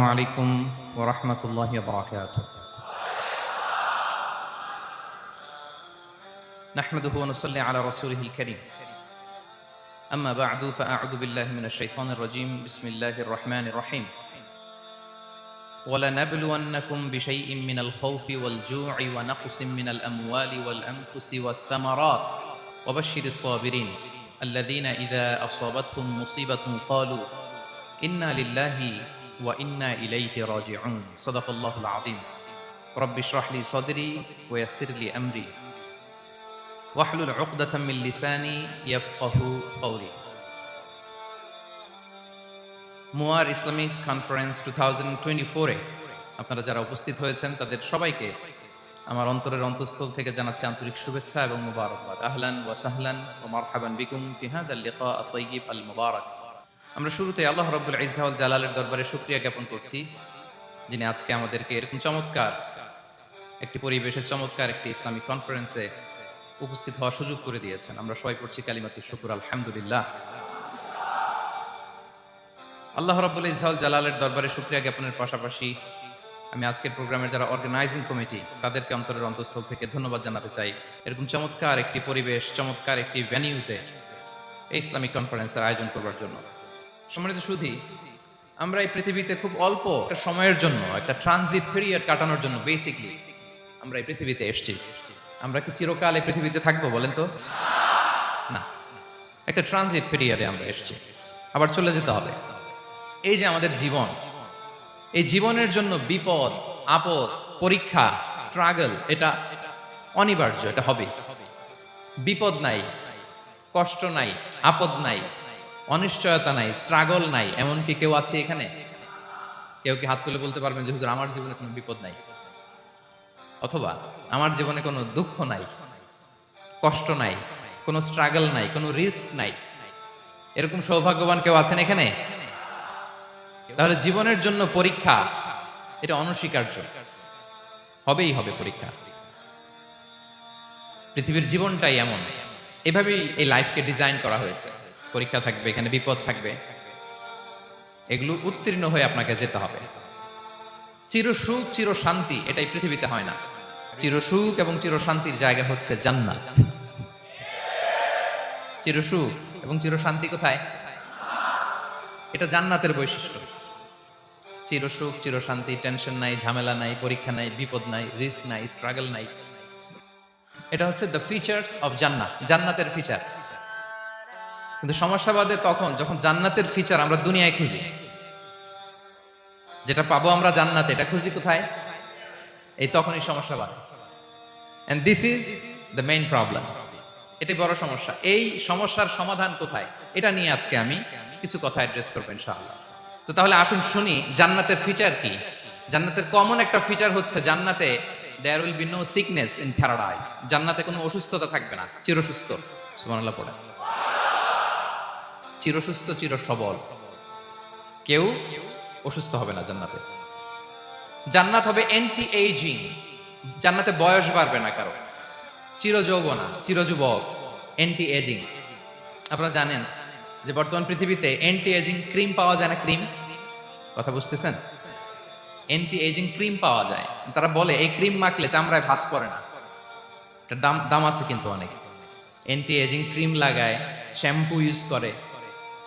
عليكم ورحمة الله وبركاته. نحمده ونصلي على رسوله الكريم. أما بعد فأعوذ بالله من الشيطان الرجيم. بسم الله الرحمن الرحيم. ولنبلونكم بشيء من الخوف والجوع ونقص من الأموال والأنفس والثمرات وبشر الصابرين الذين إذا أصابتهم مصيبة قالوا إنا لله وإنا إليه راجعون. صدق الله العظيم. رب اشرح لي صدري ويسر لي أمري واحلل عقدة من لساني يفقه قولي. মুয়ার Islamic conference 2024 আপনারা যারা উপস্থিত হয়েছেন তাদের সবাইকে আমার অন্তরের অন্তঃস্থল থেকে জানাচ্ছি আন্তরিক শুভেচ্ছা এবং মুবারকবাদ। আহলান ওয়া সাহলান ওয়া মারহাবান বিকুম ফি হাযাল লিকা আত-তাইয়্যিব আল মুবারাক। আমরা শুরুতে আল্লাহ রাব্বুল ইজ্জা ওয়াল জালালের দরবারে শুকরিয়া জ্ঞাপন করছি, যিনি আজকে আমাদেরকে এরকম চমৎকার একটি পরিবেশে চমৎকার একটি ইসলামিক কনফারেন্সে উপস্থিত হওয়ার সুযোগ করে দিয়েছেন। আমরা সবাই পড়ছি কালিমাতুশ শুকর, আলহামদুলিল্লাহ। আল্লাহ রাব্বুল ইজ্জা ওয়াল জালালের দরবারে শুকরিয়া জ্ঞাপনের পাশাপাশি আমি আজকের প্রোগ্রামের যারা অর্গানাইজিং কমিটি তাদেরকে অন্তরের অন্তঃস্থল থেকে ধন্যবাদ জানাতে চাই, এরকম চমৎকার একটি পরিবেশ, চমৎকার একটি ভেন্যুতে এই ইসলামিক কনফারেন্সের আয়োজন করবার জন্য। সম্মানিত সুধী, আমরা এই পৃথিবীতে খুব অল্প একটা সময়ের জন্য, একটা ট্রানজিট পিরিয়ড কাটানোর জন্য বেসিকলি আমরা এই পৃথিবীতে এসেছি। আমরা কি চিরকাল এই পৃথিবীতে থাকবো বলেন তো? না, একটা ট্রানজিট পিরিয়ডে আমরা এসেছি, আবার চলে যেতে হবে। এই যে আমাদের জীবন, এই জীবনের জন্য বিপদ, আপদ, পরীক্ষা, স্ট্রাগল এটা অনিবার্য, এটা হবে। বিপদ নাই, কষ্ট নাই, আপদ নাই, অনিশ্চয়তা নাই, স্ট্রাগল নাই, এমনকি কেউ আছে এখানে? কেউ কি হাত তুলে বলতে পারবেন যে হুজুর আমার জীবনে কোনো বিপদ নাই, অথবা আমার জীবনে কোনো দুঃখ নাই, কষ্ট নাই, কোনো স্ট্রাগল নাই, কোনো রিস্ক নাই? এরকম সৌভাগ্যবান কেউ আছেন এখানে? তাহলে জীবনের জন্য পরীক্ষা এটা অনস্বীকার্য, হবেই হবে পরীক্ষা। পৃথিবীর জীবনটাই এমন, এভাবেই এই লাইফকে ডিজাইন করা হয়েছে। পরীক্ষা থাকবে, এখানে বিপদ থাকবে, এগুলো উত্তীর্ণ হয়ে আপনাকে যেতে হবে। চিরসুখ চির শান্তি এটাই পৃথিবীতে হয় না। চিরসুখ এবং চির শান্তির জায়গা হচ্ছে জান্নাত। চিরসুখ এবং চির শান্তি কোথায়? এটা জান্নাতের বৈশিষ্ট্য। চিরসুখ চির শান্তি, টেনশন নাই, ঝামেলা নাই, পরীক্ষা নাই, বিপদ নাই, রিস্ক নাই, স্ট্রাগল নাই। এটা হচ্ছে দ্য ফিচার্স অফ জান্নাত, জান্নাতের ফিচার। কিন্তু সমস্যা বাদে তখন যখন জান্নাতের ফিচার আমরা দুনিয়ায় খুঁজি, যেটা পাবো আমরা জান্নাতে, এটা খুঁজি কোথায়? এই তখনই সমস্যা বাড়ে। And this is the main problem. এটি বড় সমস্যা। এই সমস্যার সমাধান কোথায়, এটা নিয়ে আজকে আমি কিছু কথা অ্যাড্রেস করবো ইনশাআল্লাহ। তো তাহলে আসুন শুনি জান্নাতের ফিচার কি। জান্নাতের কমন একটা ফিচার হচ্ছে জান্নাতে there will be no sickness in paradise. জান্নাতে কোনো অসুস্থতা থাকবে না, চিরসুস্থ। সুবহানাল্লাহ পড়ে। চিরসুস্থ, চির সবল, কেউ অসুস্থ হবে না জান্নাতে। জান্নাত হবে অ্যান্টি এইজিং, জান্নাতে বয়স বাড়বে না কারো। চির যৌবনা, চির যুবক, অ্যান্টি এজিং। আপনারা জানেন যে বর্তমান পৃথিবীতে অ্যান্টি এজিং ক্রিম পাওয়া যায় না? ক্রিম, কথা বুঝতেছেন? অ্যান্টি এজিং ক্রিম পাওয়া যায়। তারা বলে এই ক্রিম মাখলে চামড়ায় ভাঁজ পড়ে না। এটার দাম আছে কিন্তু অনেক। অ্যান্টি এজিং ক্রিম লাগায়, শ্যাম্পু ইউজ করে,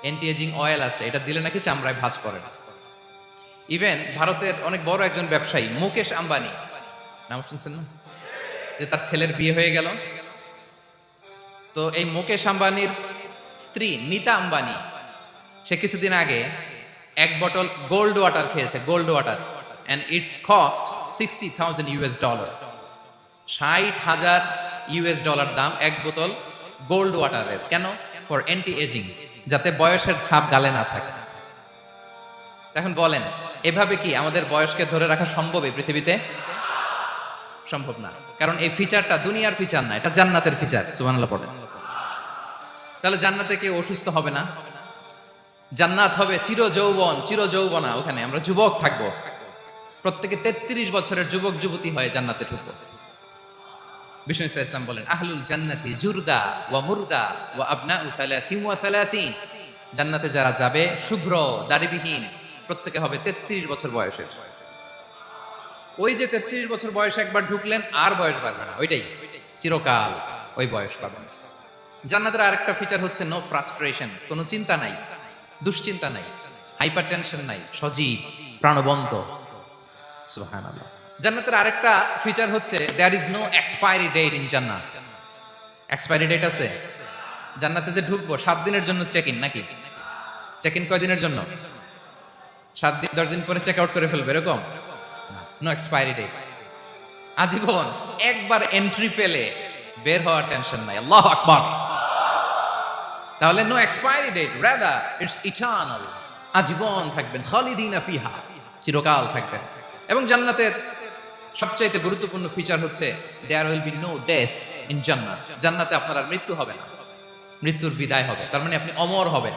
অ্যান্টি এজিং অয়েল আছে, এটা দিলে নাকি চামড়ায় ভাঁজ পড়ে না। ইভেন ভারতের অনেক বড় একজন ব্যবসায়ী মুকেশ আম্বানি, নাম শুনছেন না? যে তার ছেলের বিয়ে হয়ে গেল। তো এই মুকেশ আম্বানির স্ত্রী নীতা আম্বানি, সে কিছুদিন আগে এক বোতল গোল্ড ওয়াটার খেয়েছে, gold water, and its cost $60,000। $60,000 দাম এক বোতল গোল্ড ওয়াটারের। কেন? ফর অ্যান্টি এজিং, যাতে বয়সের ছাপ গালে না থাকে। এখন বলেন, এভাবে কি আমাদের বয়সকে ধরে রাখা সম্ভব এই পৃথিবীতে? সম্ভব না, কারণ এই ফিচারটা দুনিয়ার ফিচার না, এটা জান্নাতের ফিচার। সুবহানাল্লাহ পড়েন। তাহলে জান্নাতে কেউ অসুস্থ হবে না। জান্নাত হবে চির যৌবন, চির যৌবনা। ওখানে আমরা যুবক থাকবো, প্রত্যেকে 33 বছরের যুবক যুবতী হয়ে জান্নাতে ঢুকবো। বিষ্ণু ইসলাম বলেন, আহলুল জান্নাতি জুরদা ওয়া মুরদা ওয়া আবনাউ 33 ওয়া 33। জান্নাতে যারা যাবে শুভ্র, দাড়িবিহীন, প্রত্যেকে হবে 33 বছর বয়সের। ওই যে 33 বছর বয়সে একবার ঢুকলেন আর বয়স বাড়বে না, ওইটাই চিরকাল ওই বয়স পাবেন। জান্নাতের আরেকটা ফিচার হচ্ছে নো ফ্রাস্ট্রেশন, কোনো চিন্তা নাই, দুশ্চিন্তা নাই, হাইপার টেনশন নাই, সজীব প্রাণবন্ত। সুবহানাল্লাহ। জান্নাতের আরেকটা ফিচার হচ্ছে there is no expiry date in জান্নাত। এক্সপায়ারি ডেট আছে? জান্নাতে যে ঢুকবো 7 দিনের জন্য চেক ইন, নাকি চেক ইন কয় দিনের জন্য? 7 দিন 10 দিন পরে চেক আউট করে ফেলবে এরকম? নো এক্সপায়ারি ডেট, আজীবন। একবার এন্ট্রি পেলে বের হওয়ার টেনশন নাই। আল্লাহু আকবার। তাহলে no expiry date, rather it's eternal, আজীবন থাকবেন, খালিদিনা ফিহা, চিরকাল থাকবেন। এবং জান্নাতের সবচাইতে গুরুত্বপূর্ণ ফিচার হচ্ছে there will be no death in জান্নাত। জান্নাতে আপনার আর মৃত্যু হবে না, মৃত্যুর বিদায় হবে, তার মানে আপনি অমর হবেন।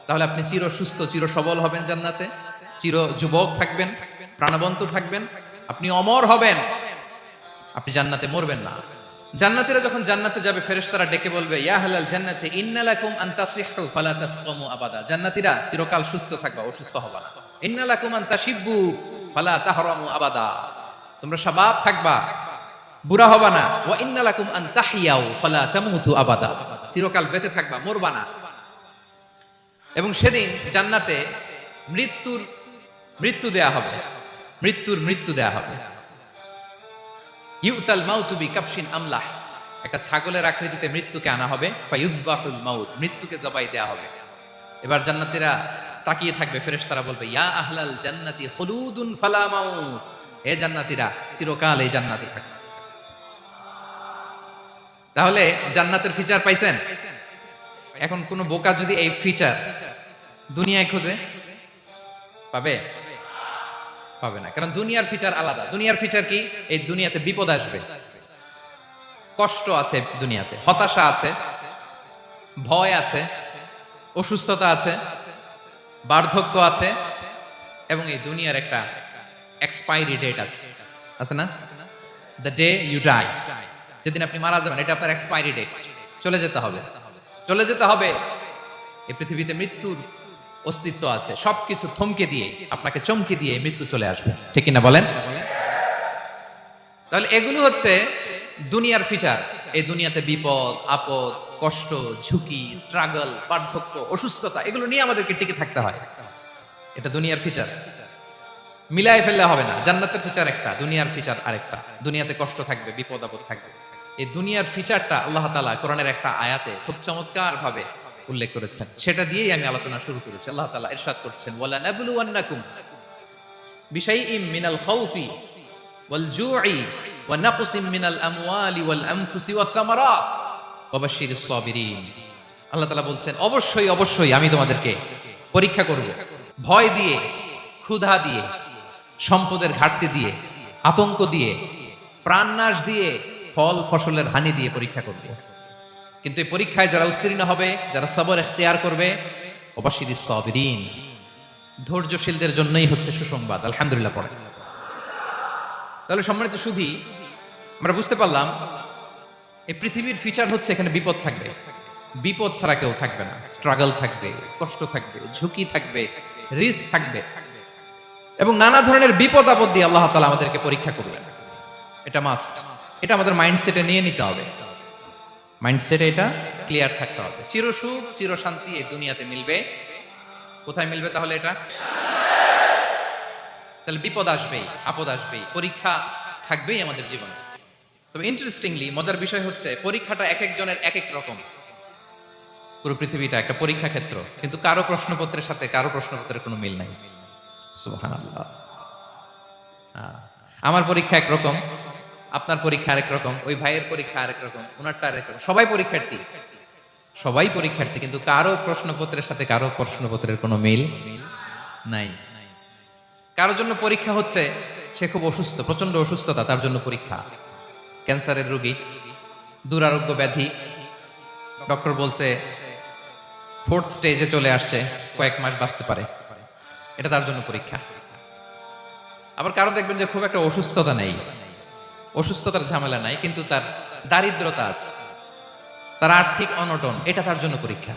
তাহলে আপনি চির সুস্থ, চির সবল হবেন জান্নাতে, চির যুবক থাকবেন, প্রাণবন্ত থাকবেন, আপনি অমর হবেন, আপনি জান্নাতে মরবেন না। জান্নাতীরা যখন জান্নাতে যাবে ফেরেশতারা ডেকে বলবে ইয়া আহলাল জান্নাতি ইন্না লাকুম আন তাসিহু ফালা তাসকামু আবাদা। জান্নাতীরা চিরকাল সুস্থ থাকবা, অসুস্থ হবা না। ইন্না লাকুম আন তাশিব্বু ফালা তাহরামু আবাদা, তোমরা শাবাব থাকবা, বুড়া হবা না। ওয়া ইন্না লাকুম আন তাহিয়াউ ফালা তামুতু আবাদা, চিরকাল বেঁচে থাকবা, মরবা না। এবং সেদিন জান্নাতে মৃত্যু দেয়া হবে, মৃত্যু দেয়া হবে। ইউতাল মাউতু বিকাবশিন আমলাহ, একটা ছাগলের আকৃতিতে মৃত্যুকে আনা হবে। ফায়ুযবাহুল মাউত, মৃত্যুকে জবাই দেয়া হবে। এবার জান্নাতীরা তাকিয়ে থাকবে, ফেরেশতারা বলবে ইয়া আহলাল জান্নাতি খুলুদুন ফালা মাউত, হে জান্নাতীরা চিরকাল এই জান্নাতে থাকবে। তাহলে জান্নাতের ফিচার পাইছেন? এখন কোন বোকা যদি এই ফিচার দুনিয়ায় খোঁজে পাবে? পাবে না, কারণ দুনিয়ার ফিচার আলাদা। দুনিয়ার ফিচার কি? এই দুনিয়াতে বিপদ আসবে, কষ্ট আছে দুনিয়াতে, হতাশা আছে, ভয় আছে, অসুস্থতা আছে, বার্ধক্য আছে, এবং এই দুনিয়ার একটা এক্সপায়ারি ডেট আছে, আছে না? দ্য ডে ইউ ডাই, যেদিন আপনি মারা যাবেন, এটা আপনার এক্সপায়ারি ডেট, চলে যেতে হবে, চলে যেতে হবে। এই পৃথিবীতে মৃত্যুর অস্তিত্ব আছে, সবকিছু থমকে দিয়ে, আপনাকে চমকে দিয়ে মৃত্যু চলে আসবে, ঠিক কিনা বলেন? তাহলে এগুলো হচ্ছে দুনিয়ার ফিচার। এই দুনিয়াতে বিপদ আপদ, কষ্ট, ঝুঁকি, স্ট্রাগল, বার্ধক্য, অসুস্থতা, এগুলো নিয়ে আমাদেরকে টিকে থাকতে হয়। এটা দুনিয়ার ফিচার, মিলাই ফেললে হবে না। জান্নাতের ফিচার একটা, দুনিয়ার ফিচার আরেকটা। দুনিয়াতে কষ্ট থাকবে, বিপদ আপদ থাকবে। এই দুনিয়ার ফিচারটা আল্লাহ তাআলা কোরআনের একটা আয়াতে খুব চমৎকার ভাবে উল্লেখ করেছেন, সেটা দিয়েই আমি আলোচনা শুরু করেছি। আল্লাহ তাআলা ইরশাদ করছেন ওয়ালা নাবলুওয়ান্নাকুম বিশাইইম মিনাল খাউফি ওয়াল জুই ওয়া নাকসিম মিনাল আমওয়ালি ওয়াল আনফুসি ওয়াস সামারাত ওয়া বাশশিরিস সাবিরিন। আল্লাহ তাআলা বলছেন অবশ্যই অবশ্যই আমি তোমাদেরকে পরীক্ষা করব, ভয় দিয়ে, ক্ষুধা দিয়ে, সম্পদের ঘাটতি দিয়ে, আতঙ্ক দিয়ে, প্রাণনাশ দিয়ে, ফল ফসলের হানি দিয়ে পরীক্ষা করব। কিন্তু এই পরীক্ষায় যারা উত্তীর্ণ হবে, যারা সবর ইখতিয়ার করবে, ওয়াবাশশিরিস সাবিরিন, ধৈর্যশীলদের জন্যই হচ্ছে সুসংবাদ। আলহামদুলিল্লাহ পড়ে। তাহলে সম্মানিত সুধী, আমরা বুঝতে পারলাম এই পৃথিবীর ফিচার হচ্ছে এখানে বিপদ থাকবে, বিপদ ছাড়া কেউ থাকবে না। স্ট্রাগল থাকবে, কষ্ট থাকবে, ঝুঁকি থাকবে, রিস্ক থাকবে, এবং নানা ধরনের বিপদ আপদ দিয়ে আল্লাহ তাআলা আমাদেরকে পরীক্ষা করবেন। এটা মাস্ট, এটা আমাদের মাইন্ডসেটে নিয়ে নিতে হবে, মাইন্ডসেটে এটা ক্লিয়ার থাকতে হবে। চিরসুখ চিরশান্তি এই দুনিয়াতে মিলবে, কোথায় মিলবে তাহলে? এটা তাহলে বিপদ আসবেই, আপদ আসবেই, পরীক্ষা থাকবেই আমাদের জীবনে। তবে ইন্টারেস্টিংলি মজার বিষয় হচ্ছে পরীক্ষাটা এক একজনের এক এক রকম। পুরো পৃথিবীটা একটা পরীক্ষা ক্ষেত্র, কিন্তু কারো প্রশ্নপত্রের সাথে কারো প্রশ্নপত্রের কোনো মিল নাই। সুবহানাল্লাহ। আমার পরীক্ষা একরকম, আপনার পরীক্ষা আরেক রকম, ওই ভাইয়ের পরীক্ষা আরেক রকম, ওনারটা আরেক রকম। সবাই পরীক্ষার্থী, সবাই পরীক্ষার্থী, কিন্তু কারো প্রশ্নপত্রের সাথে কারো প্রশ্নপত্রের কোনো মিল নাই। কারোর জন্য পরীক্ষা হচ্ছে সে খুব অসুস্থ, প্রচন্ড অসুস্থতা, তার জন্য পরীক্ষা। ক্যান্সারের রোগী, দুরারোগ্য ব্যাধি, ডক্টর বলছে 4th স্টেজে চলে আসছে, কয়েক মাস বাঁচতে পারে, এটা তার জন্য পরীক্ষা। আবার কারো দেখবেন যে খুব একটা অসুস্থতা নেই, অসুস্থতার ঝামেলা নাই, কিন্তু তার দারিদ্রতা আছে, তার আর্থিক অনটন, এটা তার জন্য পরীক্ষা।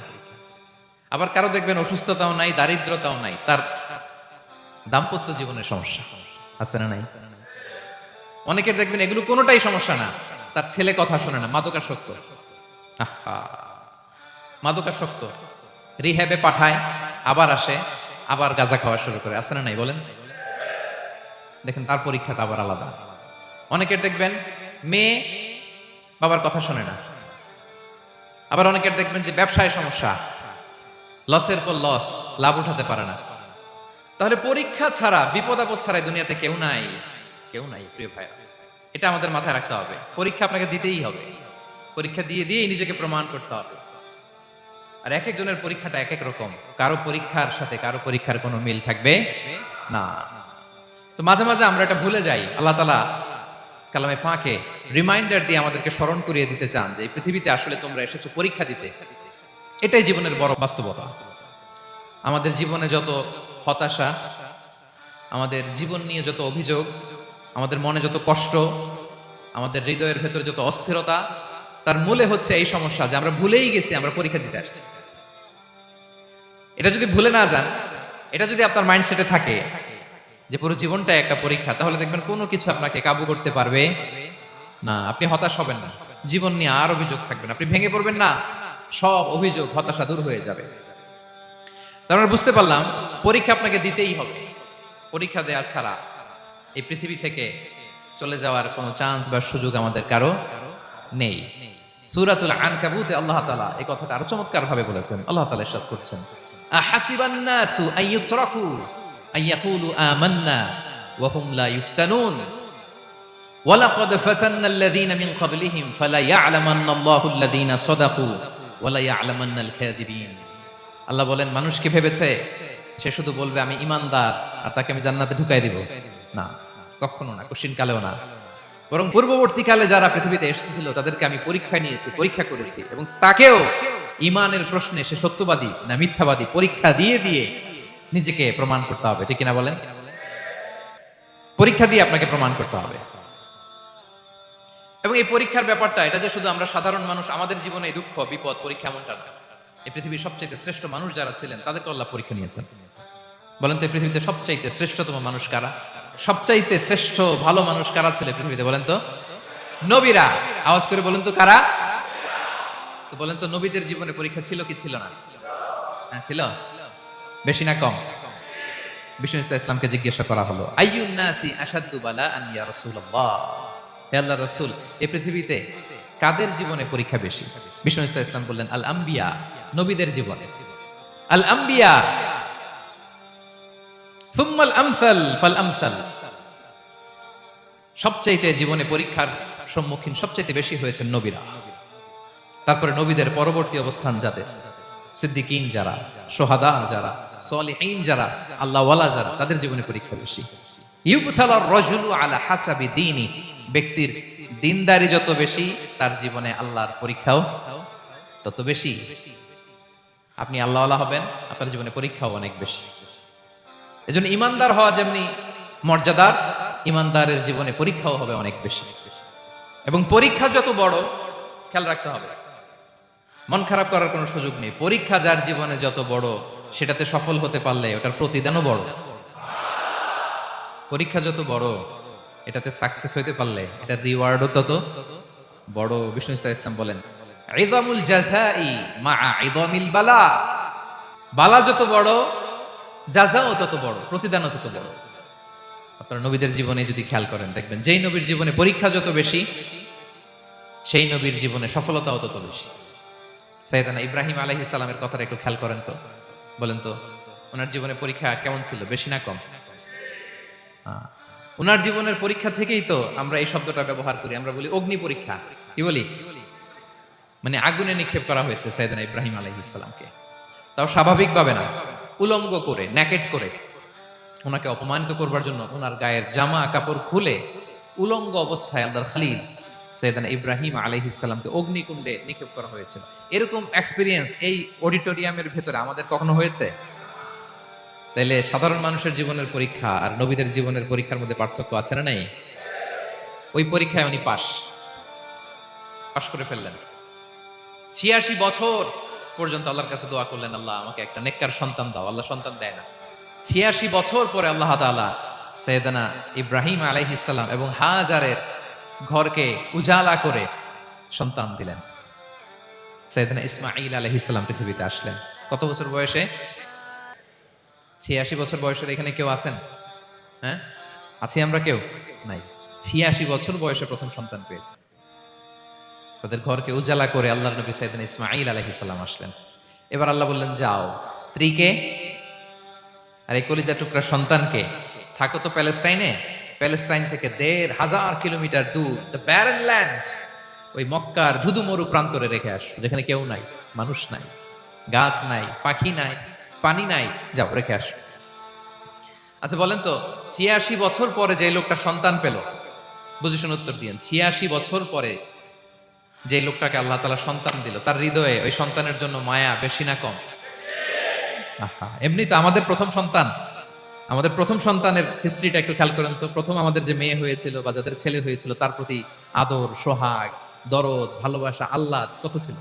আবার কারো দেখবেন অসুস্থতাও নাই, দারিদ্রতাও নাই, তার দাম্পত্য জীবনের সমস্যা আছে না নাই? অনেকের দেখবেন এগুলো কোনোটাই সমস্যা না, তার ছেলে কথা শোনে না, মাদকাসক্ত। আহা, মাদকাসক্ত, রিহ্যাবে পাঠায়, আবার আসে, আবার গাঁজা খাওয়া শুরু করে, আছে না নাই বলেন? দেখেন তার পরীক্ষাটা আবার আলাদা। অনেকের দেখবেন মেয়ে বাবার কথা শোনে না, আবার অনেকের দেখবেন যে ব্যবসায় সমস্যা, লসের পর লস, লাভ উঠাতে পারে না। তাহলে পরীক্ষা ছাড়া, বিপদ আপদ ছাড়া দুনিয়াতে কেউ নাই, কেউ নাই প্রিয় ভাইয়া। এটা আমাদের মাথায় রাখতে হবে। পরীক্ষা আপনাকে দিতেই হবে, পরীক্ষা দিয়ে দিয়েই নিজেকে প্রমাণ করতে হবে। আর এক একজনের পরীক্ষাটা এক এক রকম, কারো পরীক্ষার সাথে কারো পরীক্ষার কোনো মিল থাকবে না। তো মাঝে মাঝে আমরা এটা ভুলে যাই। আল্লাহ তাআলা কালামে পাকে রিমাইন্ডার দিয়ে আমাদেরকে স্মরণ করিয়ে দিতে চান যে এই পৃথিবীতে আসলে তোমরা এসেছো পরীক্ষা দিতে। এটাই জীবনের বড় বাস্তবতা। আমাদের জীবনে যত হতাশা, আমাদের জীবন নিয়ে যত অভিযোগ, আমাদের মনে যত কষ্ট, আমাদের হৃদয়ের ভেতরে যত অস্থিরতা, তার মূলে হচ্ছে এই সমস্যা যে আমরা ভুলেই গেছি আমরা পরীক্ষা দিতে আসছি। এটা যদি ভুলে না যান, এটা যদি আপনার মাইন্ডসেটে থাকে যে পুরো জীবনটা একটা পরীক্ষা, তাহলে দেখবেন কোনো কিছু আপনাকে কাবু করতে পারবে না। আপনি হতাশ হবেন না, জীবন নিয়ে আর অভিযোগ থাকবে না, আপনি ভেঙে পড়বেন না, সব অভিযোগ হতাশা দূর হয়ে যাবে। তারপর বুঝতে পারলাম পরীক্ষা আপনাকে দিতেই হবে। পরীক্ষা দেয়া ছাড়া এই পৃথিবী থেকে চলে যাওয়ার কোনো চান্স বা সুযোগ আমাদের কারো নেই। সূরাতুল আনকাবুতে আল্লাহ তাআলা এই কথাটা আরো চমৎকার ভাবে বলেছেন। আল্লাহ তাআলা ইরশাদ করছেন, আহাসিবান নাসু আইয়ুতরাকু আইয়াকুলু আমান্না ওয়া হুম লা ইফতানুন ওয়ালাকাদ ফাতান্নাল্লাযীনা মিন ক্বাবলিহিম ফালা ইয়া'লামান্নাল্লাহুল্লাযীনা সাদাকু ওয়া লা ইয়া'লামান্নাল কাযিবিন। আল্লাহ বলেন, মানুষ কি ভেবেছে সে শুধু বলবে আমি ঈমানদার আর তাকে আমি জান্নাতে ঢুকাই দিব? না, কখনো না, কোশ্চিন কালেও না। বরং পূর্ববর্তীকালে যারা পৃথিবীতে এসেছিল তাদেরকে আমি পরীক্ষায় নিয়েছি, পরীক্ষা করেছি, এবং তাকেও ঈমানের প্রশ্নে সে সত্যবাদী না মিথ্যাবাদী পরীক্ষা দিয়ে দিয়ে নিজেকে প্রমাণ করতে হবে। ঠিক কিনা বলেন? পরীক্ষা দিয়ে আপনাকে প্রমাণ করতে হবে। এবং এই পরীক্ষার ব্যাপারটা, এটা যে শুধু আমরা সাধারণ মানুষ আমাদের জীবনে দুঃখ বিপদ পরীক্ষা এমনটা না। এই পৃথিবীর সবচেয়ে শ্রেষ্ঠ মানুষ যারা ছিলেন তাদেরকে আল্লাহ পরীক্ষা নিয়েছেন। বলেন তো এই পৃথিবীতে সবচাইতে শ্রেষ্ঠতম মানুষ কারা? সবচাইতে শ্রেষ্ঠ ভালো মানুষ কারা ছিল পৃথিবীতে? বলেন তো নবীরা। আওয়াজ করে বলেন তো কারা? তো বলেন তো নবীদের জীবনে পরীক্ষা ছিল কি ছিল না? হ্যাঁ ছিল। বেশি না কম? বিষ্ণু ইসলামকে জিজ্ঞাসা করা হলো, আইয়ুন নাসি আশাদ্দু বালাআন ইয়া রাসূলুল্লাহ, হে আল্লাহর রাসূল এই পৃথিবীতে কাদের জীবনে পরীক্ষা বেশি? বিষ্ণু ইসলাম বললেন, আল আম্বিয়া, নবীদের জীবনে। আল আম্বিয়া সুম্মাল আমসাল ফাল আমসাল, সবচাইতে জীবনে পরীক্ষার সম্মুখীন সবচাইতে বেশি হয়েছে নবীরা। তারপরে নবীদের পরবর্তী অবস্থান যাদের, সিদ্দিকিন যারা, সোহাদা যারা, সলিহিন যারা, আল্লাহওয়ালা যারা, তাদের জীবনে পরীক্ষা বেশি। ইউবতালার রাজুলু আলা হাসাবি দীনি, ব্যক্তির দিনদারি যত বেশি তার জীবনে আল্লাহর পরীক্ষাও তত বেশি। আপনি আল্লাহওয়ালা হবেন, আপনার জীবনে পরীক্ষাও অনেক বেশি। এজন্য ইমানদার হওয়া যেমনি মর্যাদার, ইমানদারের জীবনে পরীক্ষাও হবে অনেক বেশি। এবং পরীক্ষা যত বড়, খেয়াল রাখতে হবে, মন খারাপ করার কোনো সুযোগ নেই। পরীক্ষা যার জীবনে যত বড়, সেটাতে সফল হতে পারলে ওটার প্রতিদানও বড়। পরীক্ষা যত বড়, এটাতে সাকসেস হতে পারলে এটার রিওয়ার্ডও তত বড়। বিষ্ণু ইসলাম বলেন, ইযামুল জাযাই মা'a ইযামিল বালা, বালা যত বড় জাযাও তত বড়, প্রতিদানও তত বড়। আপনারা নবীদের জীবনে যদি খেয়াল করেন দেখবেন, যেই নবীর জীবনে পরীক্ষা যত বেশি সেই নবীর জীবনে সফলতাও তত বেশি। সাইয়েদনা ইব্রাহিম আলাইহিস সালামের কথাটা একটু খেয়াল করেন তো, বলেন তো ওনার জীবনে পরীক্ষা কেমন ছিল? বেশি না কম? ওনার জীবনের পরীক্ষা থেকেই তো আমরা এই শব্দটা ব্যবহার করি, আমরা বলি অগ্নি পরীক্ষা। কি বলি? মানে আগুনে নিক্ষেপ করা হয়েছে সাইয়েদনা ইব্রাহিম আলাইহিস সালামকে, তাও স্বাভাবিকভাবে না, উলঙ্গ করে, ন্যাকেট করে ওনাকে অপমানিত করবার জন্য ওনার গায়ের জামা কাপড় খুলে উলঙ্গ অবস্থায় আল্লাহর খলিল সাইয়েদনা ইব্রাহিম আলাইহিস সালামকে অগ্নিকুণ্ডে নিক্ষেপ করা হয়েছিল। এরকম এক্সপেরিয়েন্স এই অডিটোরিয়ামের ভেতরে আমাদের কখনো হয়েছে? তাইলে সাধারণ মানুষের জীবনের পরীক্ষা আর নবীদের জীবনের পরীক্ষার মধ্যে পার্থক্য আছে না নাই? ওই পরীক্ষায় উনি পাশ করে ফেললেন। 86 বছর পর্যন্ত আল্লাহর কাছে দোয়া করলেন, আল্লাহ আমাকে একটা নেককার সন্তান দাও। আল্লাহ সন্তান দেয় না। ৮৬ বছর পরে আল্লাহ তাআলা সাইয়েদনা ইব্রাহিম আলাইহিস সালাম এবং হাজারের ঘরকে উজালা করে সন্তান দিলেন। সাইয়েদনা ইসমাঈল আলাইহিস সালাম পৃথিবীতে আসলেন কত বছর বয়সে? ৮৬ বছর বয়সের এখানে কেউ আছেন? হ্যাঁ, আছি আমরা কেউ? নাই। ৮৬ বছর বয়সে প্রথম সন্তান পেয়েছে। তাদের ঘরকে উজালা করে আল্লাহর নবী সাইয়েদনা ইসমাঈল আলাইহিস সালাম আসলেন। এবার আল্লাহ বললেন, যাও স্ত্রীকে আর এই কলিজা টুকরা সন্তানকে থাকো তো প্যালেস্টাইনে, প্যালেস্টাইন থেকে ১,৫০০ কিলোমিটার দূর দ্য ব্যারেন ল্যান্ড, ওই মক্কার ধুধু মরু প্রান্তরে রেখে আসো, যেখানে কেউ নাই, মানুষ নাই, গাছ নাই, পাখি নাই, পানি নাই, যাও রেখে আসো। আচ্ছা বলেন তো, ৮৬ বছর পরে যে লোকটা সন্তান পেল, বুঝে শুনে উত্তর দিয়েন, ৮৬ বছর পরে যে লোকটাকে আল্লাহ তাআলা সন্তান দিল, তার হৃদয়ে ওই সন্তানের জন্য মায়া বেশি না কম? আহা, এমনি তো আমাদের প্রথম সন্তান, আমাদের প্রথম সন্তানের হিস্ট্রিটা একটু খেয়াল করেন তো। প্রথম আমাদের যে মেয়ে হয়েছিল বা যাদের ছেলে হয়েছিল, তার প্রতি আদর, সোহাগ, দরদ, ভালোবাসা, আহ্লাদ কত ছিল।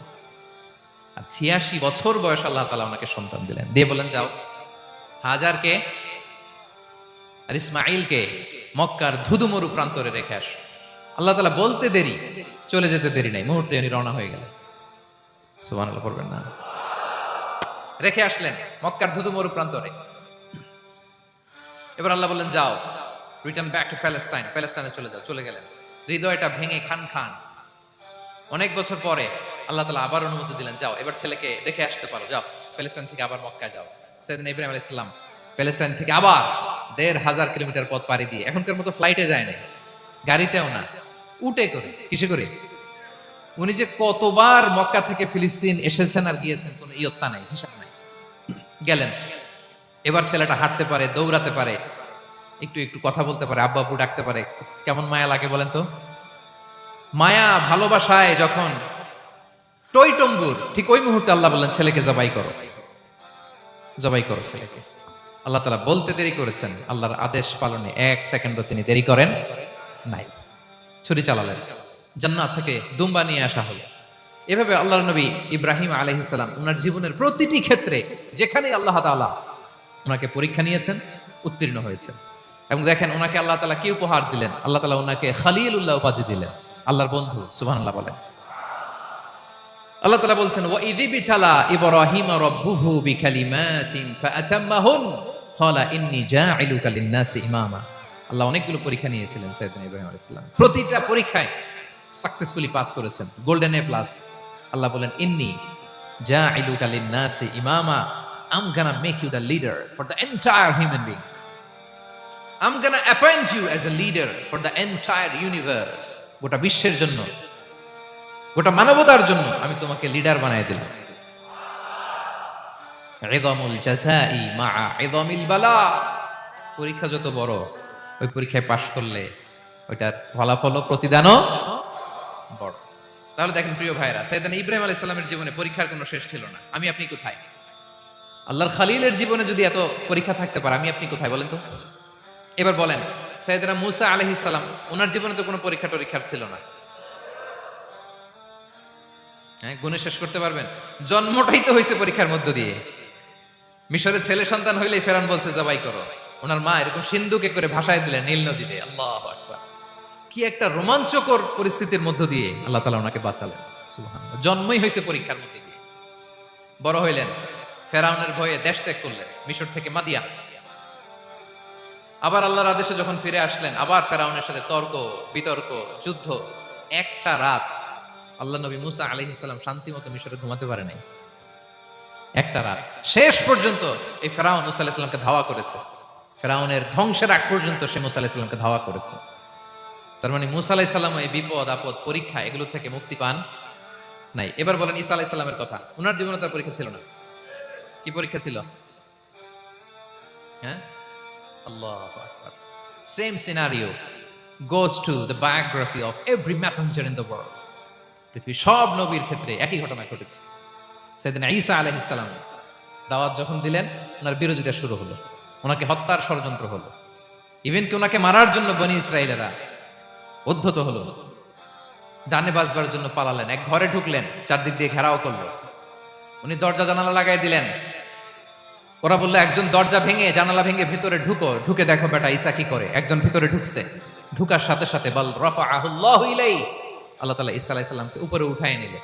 আর ৮৬ বছর বয়স আল্লাহ তাআলা ওনাকে সন্তান দিলেন, দিয়ে বলেন, যাও হাজারকে আর ইসমাঈলকে মক্কার ধুধুমরু প্রান্তরে রেখে আস। আল্লাহ তাআলা বলতে দেরি, চলে যেতে দেরি নাই, মুহূর্তে উনি রওনা হয়ে গেলেন। সুবহানাল্লাহ পড়বেন না? রেখে আসলেন মক্কার ধুধুমরু প্রান্তরে। এবার আল্লাহ বললেন, যাও রিটার্ন ব্যাক টু প্যালেস্টাইন, প্যালেস্টাইনে চলে যাও। চলে গেলেন, হৃদয়টা ভেঙে খান খান। অনেক বছর পরে আল্লাহ তাআলা আবার অনুমতি দিলেন, যাও এবার ছেলেকে দেখে আসতে পারো, যাও প্যালেস্টাইন থেকে আবার মক্কায় যাও। সাইয়েদনা ইব্রাহিম আলাইহিস সালাম প্যালেস্টাইন থেকে আবার ১,৫০০ কিলোমিটার পথ পাড়ি দিয়ে, এখনকার মতো ফ্লাইটে যায় না, গাড়িতেও না, উটে করে। কিসে করে? উনি যে কতবার মক্কা থেকে ফিলিস্তিন এসেছেন আর গিয়েছেন, কোনো ইয়ত্তা নাই, হিসাব নাই। গেলেন, এবার ছেলেটা হাঁটতে পারে, দৌড়াতে পারে, একটু একটু কথা বলতে পারে, আব্বু আব্বু ডাকতে পারে। কেমন মায়া লাগে বলেন তো? মায়া ভালোবাসায় যখন টইটম্বুর, ঠিক ওই মুহূর্তে আল্লাহ বললেন, ছেলেকে জবাই করো, জবাই করো ছেলেকে। আল্লাহ তাআলা বলতে দেরি করেছেন, আল্লাহর আদেশ পালনে ১ সেকেন্ডও তিনি দেরি করেন নাই। ছুরি চালালেন, জান্নাত থেকে দুম্বা নিয়ে আসা হলো। এভাবে আল্লাহর নবী ইব্রাহিম আলাইহিস সালাম ওনার জীবনের প্রতিটি ক্ষেত্রে যেখানে আল্লাহ তাআলা ওনাকে পরীক্ষা নিয়েছেন, উত্তীর্ণ হয়েছেন। এবং দেখেন ওনাকে আল্লাহ তাআলা কি উপহার দিলেন, আল্লাহ তাআলা ওনাকে খলিলুল্লাহ উপাধি দিলেন, আল্লাহর বন্ধু। সুবহানাল্লাহ বলেন। আল্লাহ তাআলা বলছেন, ওয়া ইযি বিতালা ইব্রাহিম রাব্বুহু বিকালিমাতিন ফাআতাম্মাহুন ক্বালা ইন্নী জাঈলুকা লিন-নাসি ইমামা। আল্লাহ অনেকগুলো পরীক্ষা নিয়েছিলেন সাইয়েদনা ইব্রাহিম আলাইহিস সালাম, প্রতিটা পরীক্ষায় সাকসেসফুলি পাস করেছেন, গোল্ডেন এ প্লাস। আল্লাহ বলেন, ইন্নী জাঈলুকা লিন-নাসি ইমামা, I'm gonna make you the leader for the entire human being. I'm gonna appoint you as a leader for the entire universe. গোটা বিশ্বের জন্য, গোটা মানবতার জন্য আমি তোমাকে লিডার বানায় দিলাম। ইযামুল জাযাই মা'a ইযামিল বালা। পরীক্ষা যত বড়, ওই পরীক্ষায় পাশ করলে ওইটার ফলাফল ও প্রতিদানও বড়। তাহলে দেখেন প্রিয় ভাইরা, সাইয়েদনা ইব্রাহিম আলাইহিস সালামের জীবনে পরীক্ষার কোনো শেষ ছিল না। আমি আপনি কোথায়? আল্লাহর খলিলের জীবনে যদি এত পরীক্ষা থাকতে পারে, আমি আপনি কোথায় বলেন তো? এবার বলেন, সাইয়েদনা মূসা আলাইহিস সালাম, ওনার জীবনে তো কোনো পরীক্ষা টরীক্ষার ছিল না। হ্যাঁ, গুণে শেষ করতে পারবেন? জন্মটাই তো হয়েছে পরীক্ষার মধ্য দিয়ে। মিশরের ছেলে সন্তান হইলেই ফেরাউন বলছে জবাই করো। ওনার মা এরকম সিন্ধুকে করে ভাসায় দিলেন নীল নদীতে। আল্লাহু আকবার! কি একটা রোমাঞ্চকর পরিস্থিতির মধ্য দিয়ে আল্লাহ তাআলা ওনাকে বাঁচালেন। সুবহানাল্লাহ। জন্মই হয়েছে পরীক্ষার মধ্যে দিয়ে। বড় হইলেন, ফেরাউনের ভয়ে দেশ ত্যাগ করলেন, মিশর থেকে মাদিয়ান। আবার আল্লাহর আদেশে যখন ফিরে আসলেন, আবার ফেরাউনের সাথে তর্ক বিতর্ক, যুদ্ধ। একটা রাত আল্লাহ নবী মূসা আলাইহিস সালাম শান্তি মতো মিশরে ঘুমাতে পারে নাই। একটা রাত শেষ পর্যন্ত এই ফেরাউন মূসা আলাইহিস সালামকে ধাওয়া করেছে। ফেরাউনের ধ্বংসের আগ পর্যন্ত সে মূসা আলাইহিস সালামকে ধাওয়া করেছে। তার মানে মূসা আলাইহিস সালাম এই বিপদ আপদ পরীক্ষা এগুলো থেকে মুক্তি পান নাই। এবার বলেন ঈসা আলাইহিস সালামের কথা, ওনার জীবনে তার পরীক্ষা ছিল না। কি পরীক্ষা ছিল? হ্যাঁ, আল্লাহু আকবার। Same scenario goes to the biography of every messenger in the world. পৃথিবীর সব নবীর ক্ষেত্রে একই ঘটনা ঘটেছে। সাইয়েদনা ঈসা আলাইহিস সালাম দাওয়াত যখন দিলেন, ওনার বিরোধিতা শুরু হলো, ওনাকে হত্যার ষড়যন্ত্র হলো। ইভেন কি ওনাকে মারার জন্য বনি ইসরায়েলেরা উদ্ধত হলো, জানে বাঁচবার জন্য পালালেন। এক ঘরে ঢুকলেন, চারদিক দিয়ে ঘেরাও করলো, উনি দরজা জানালা লাগাই দিলেন, ওরা বললো একজন দরজা ভেঙে জানালা ভেঙে ভিতরে ঢুকো, ঢুকে দেখো বেটা ঈসা কি করে। একজন ভিতরে ঢুকছে, ঢুকার সাথে সাথে বল রাফাআহুল্লাহু ইলাইহি, আল্লাহ তাআলা ঈসা আলাইহিস সালামকে উপরে উঠায় নিল।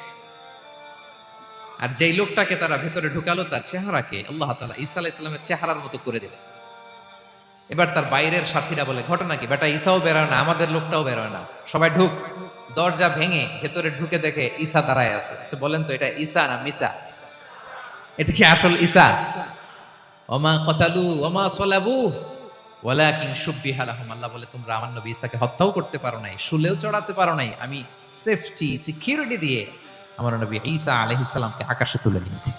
আর যেই লোকটাকে তারা ভেতরে ঢুকালো তার চেহারাকে আল্লাহ তাআলা ঈসা আলাইহিস সালামের চেহারার মতো করে দিলেন। এবার তার বাইরের সাথীরা বলে ঘটনা কি, বেটা ঈসাও বেরোয় না, আমাদের লোকটাও বেরোয় না, সবাই ঢুক। দরজা ভেঙে ভেতরে ঢুকে দেখে ঈসা দাঁড়ায় আছে। বলেন তো এটা ঈসা না মিসা? এটা কি আসল ঈসা? ওমা কতালু ওমা সলাবু ওয়ালাকিন শুব্বিহা লাহুম। আল্লাহ বলে তোমরা আমার নবী ঈসাকে হত্যাও করতে পারো নাই, শুলেও চড়াতে পারো নাই, আমি সেফটি সিকিউরিটি দিয়ে আমার নবী ঈসা আলাইহিস সালামকে আকাশে তুলে নিয়েছি।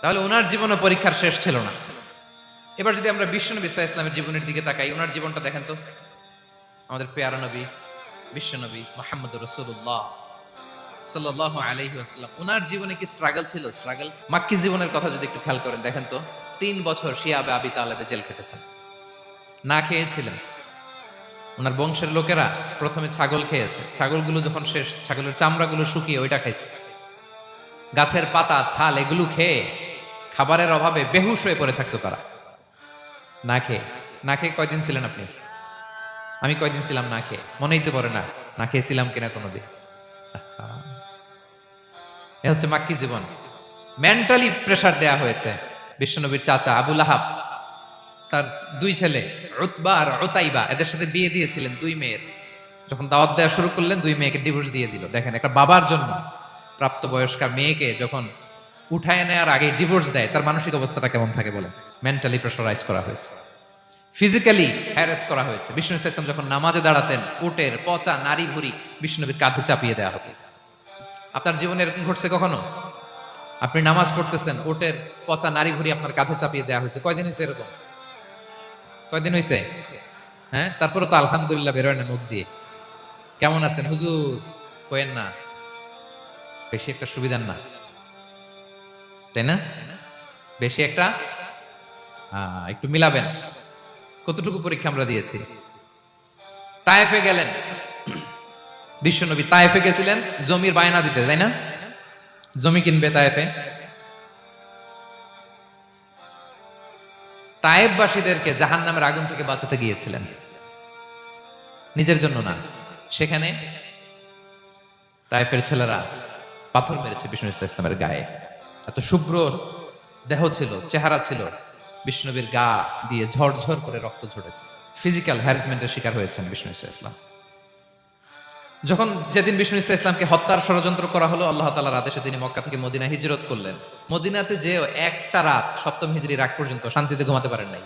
তাহলে ওনার জীবনে পরীক্ষার শেষ ছিল না। এবার যদি আমরা বিশ্বনবী সাল্লাল্লাহু আলাইহি ওয়াসাল্লামের জীবনের দিকে তাকাই, ওনার জীবনটা দেখেন তো। আমাদের পেয়ারা নবী বিশ্বনবী মুহাম্মদুর রাসূলুল্লাহ সাল্লাল্লাহু আলাইহি ওয়াসাল্লাম, ওনার জীবনে কি স্ট্রাগল ছিল? স্ট্রাগল মাক্কি জীবনের কথা যদি একটু খেয়াল করেন দেখেন তো, 3 বছর শিয়াবে আবি তালেবে জেল কেটেছেন, না খেয়েছিলেন। ওনার বংশের লোকেরা প্রথমে ছাগল খেয়েছে, ছাগলগুলো যখন শেষ, ছাগলের চামড়াগুলো শুকিয়ে ওইটা খাইছে। গাছের পাতা ছাল এগুলো খেয়ে খাবারের অভাবে বেহুশ হয়ে পড়ে থাকতো তারা, না খেয়ে। না খেয়ে কয়দিন ছিলেন আপনি? আমি কয়দিন ছিলাম না খেয়ে? মনেই তো পড়ে না, না খেয়েছিলাম কিনা কোনোদিন। এ হচ্ছে মাক্কি জীবন। মেন্টালি প্রেসার দেয়া হয়েছে। বিশ্বনবীর চাচা আবু লাহাব তার 2 ছেলে উতবা আর উতাইবা, এদের সাথে বিয়ে দিয়েছিলেন 2 মেয়ের। যখন দাওয়াত দেওয়া শুরু করলেন 2 মেয়েকে ডিভোর্স দিয়ে দিল। দেখেন একটা বাবার জন্য প্রাপ্তবয়স্কা মেয়েকে যখন উঠায় নেওয়ার আগে ডিভোর্স দেয়, তার মানসিক অবস্থাটা কেমন থাকে বলেন? মেন্টালি প্রেসারাইজ করা হয়েছে, ফিজিক্যালি হ্যারাস করা হয়েছে। বিষ্ণু ইসলাম যখন নামাজে দাঁড়াতেন, উটের পচা নারী ভুড়ি বিষ্ণুনবীর কাঁধে চাপিয়ে দেওয়া হতো। আপনার জীবনে এরকম ঘটছে কখনো? আপনি নামাজ পড়তেছেন, উটের পচা নারী ভুড়ি আপনার কাঁধে চাপিয়ে দেওয়া হয়েছে? কয়দিন হয়েছে এরকম? কয়দিন হয়েছে? হ্যাঁ, তারপরে তো আলহামদুলিল্লাহ বেরোয় না মুখ দিয়ে। কেমন আছেন হুজুর? কোয়েন না, বেশি একটা সুবিধার না, তাই না? বেশি একটা একটু মিলাবেন। কতটুকু পরীক্ষা আমরা দিয়েছি। তায়েফে গেলেন বিশ্বনবী, তায়েফে গেছিলেন জমির বায়না দিতে, তাই না? জমি কিনবে তায়েফে। তায়েফবাসীদেরকে জাহান্নামের আগুন থেকে বাঁচাতে গিয়েছিলেন, নিজের জন্য না। সেখানে তায়েফের ছেলেরা পাথর মেরেছে বিষ্ণু ইসলামের গায়ে। এত শুভ্র দেহ ছিল, চেহারা ছিল, বিষ্ণুনবীর গা দিয়ে ঝরঝর করে রক্ত ঝরেছে। ফিজিক্যাল হ্যারাসমেন্টের শিকার হয়েছেন বিষ্ণু ইসলাম। যখন যেদিন বিষ্ণু ইসলামকে হত্যার ষড়যন্ত্র করা হলো, আল্লাহ তাআলার আদেশে তিনি মক্কা থেকে মদিনা হিজরত করলেন। মদিনাতে যে একটা রাত, সপ্তম হিজরি রাত পর্যন্ত শান্তিতে ঘুমাতে পারেন নাই।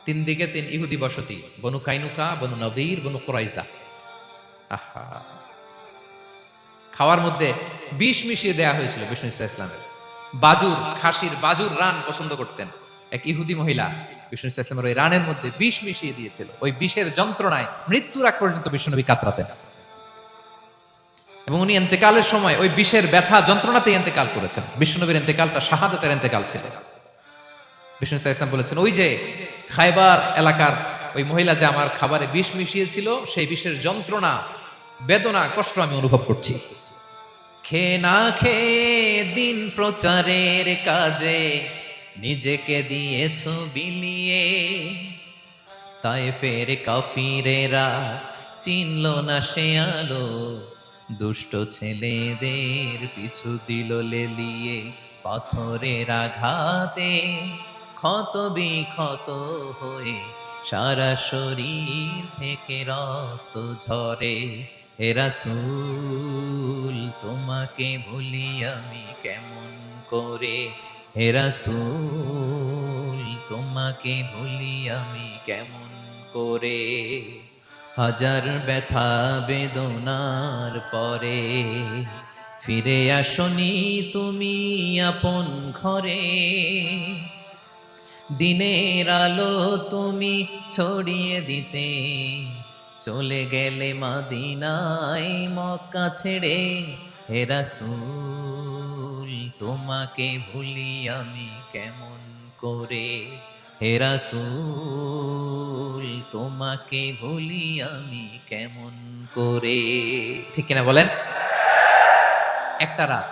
3 দিকে 3 ইহুদি বসতি, বনু কাইনুকা, বনু নদীর, বনু কুরাইজা। আহা, খাওয়ার মধ্যে বিষ মিশিয়ে দেয়া হয়েছিল বিষ্ণু ইসলামের। বাজুর, খাসির বাজুর রান পছন্দ করতেন। এক ইহুদি মহিলা বিষ্ণু ইসলামের ওই রানের মধ্যে বিষ মিশিয়ে দিয়েছিল। ওই বিষের যন্ত্রণায় মৃত্যুর আগ পর্যন্ত বিষ্ণুনবী কাতরাতেন, এবং উনি ইন্তেকালের সময় ওই বিষের ব্যথা যন্ত্রণাতে ইন্তেকাল করেছেন। বিষ্ণুনবীর ইন্তেকালটা শাহাদাতের ইন্তেকাল ছিল। বিষ্ণু ইসলাম বলেছেন, ওই যে খায়বার এলাকার ওই মহিলা যে আমার খাবারে বিষ মিশিয়েছিল, সেই বিষের যন্ত্রণা, বেদনা, কষ্ট আমি অনুভব করছি। খেয়ে না খেয়ে দিন প্রচারের কাজে নিজেকে দিয়েছ বিলিয়ে, তায়েফের কাফিরেরা চিনল না সে আলো, দুষ্ট ছেলেদের পিছু দিল লেলিয়ে, পাথরের আঘাতে ক্ষত বিক্ষত হয়ে সারা শরীর থেকে রক্ত ঝরে। হে রাসূল তোমাকে ভুলি আমি কেমন করে, হে রাসূল তোমাকে ভুলি আমি কেমন করে। হাজার ব্যথা বেদনার পরে ফিরে আসনি তুমি আপন ঘরে, দিনের আলো তুমি ছড়িয়ে দিতে চলে গেলে মদিনায় মক্কা ছেড়ে। হে রাসূল তোমাকে ভুলি আমি কেমন করে, হে রাসূল তোমাকে ভুলি আমি কেমন করে। ঠিক কিনা বলেন? একটা রাত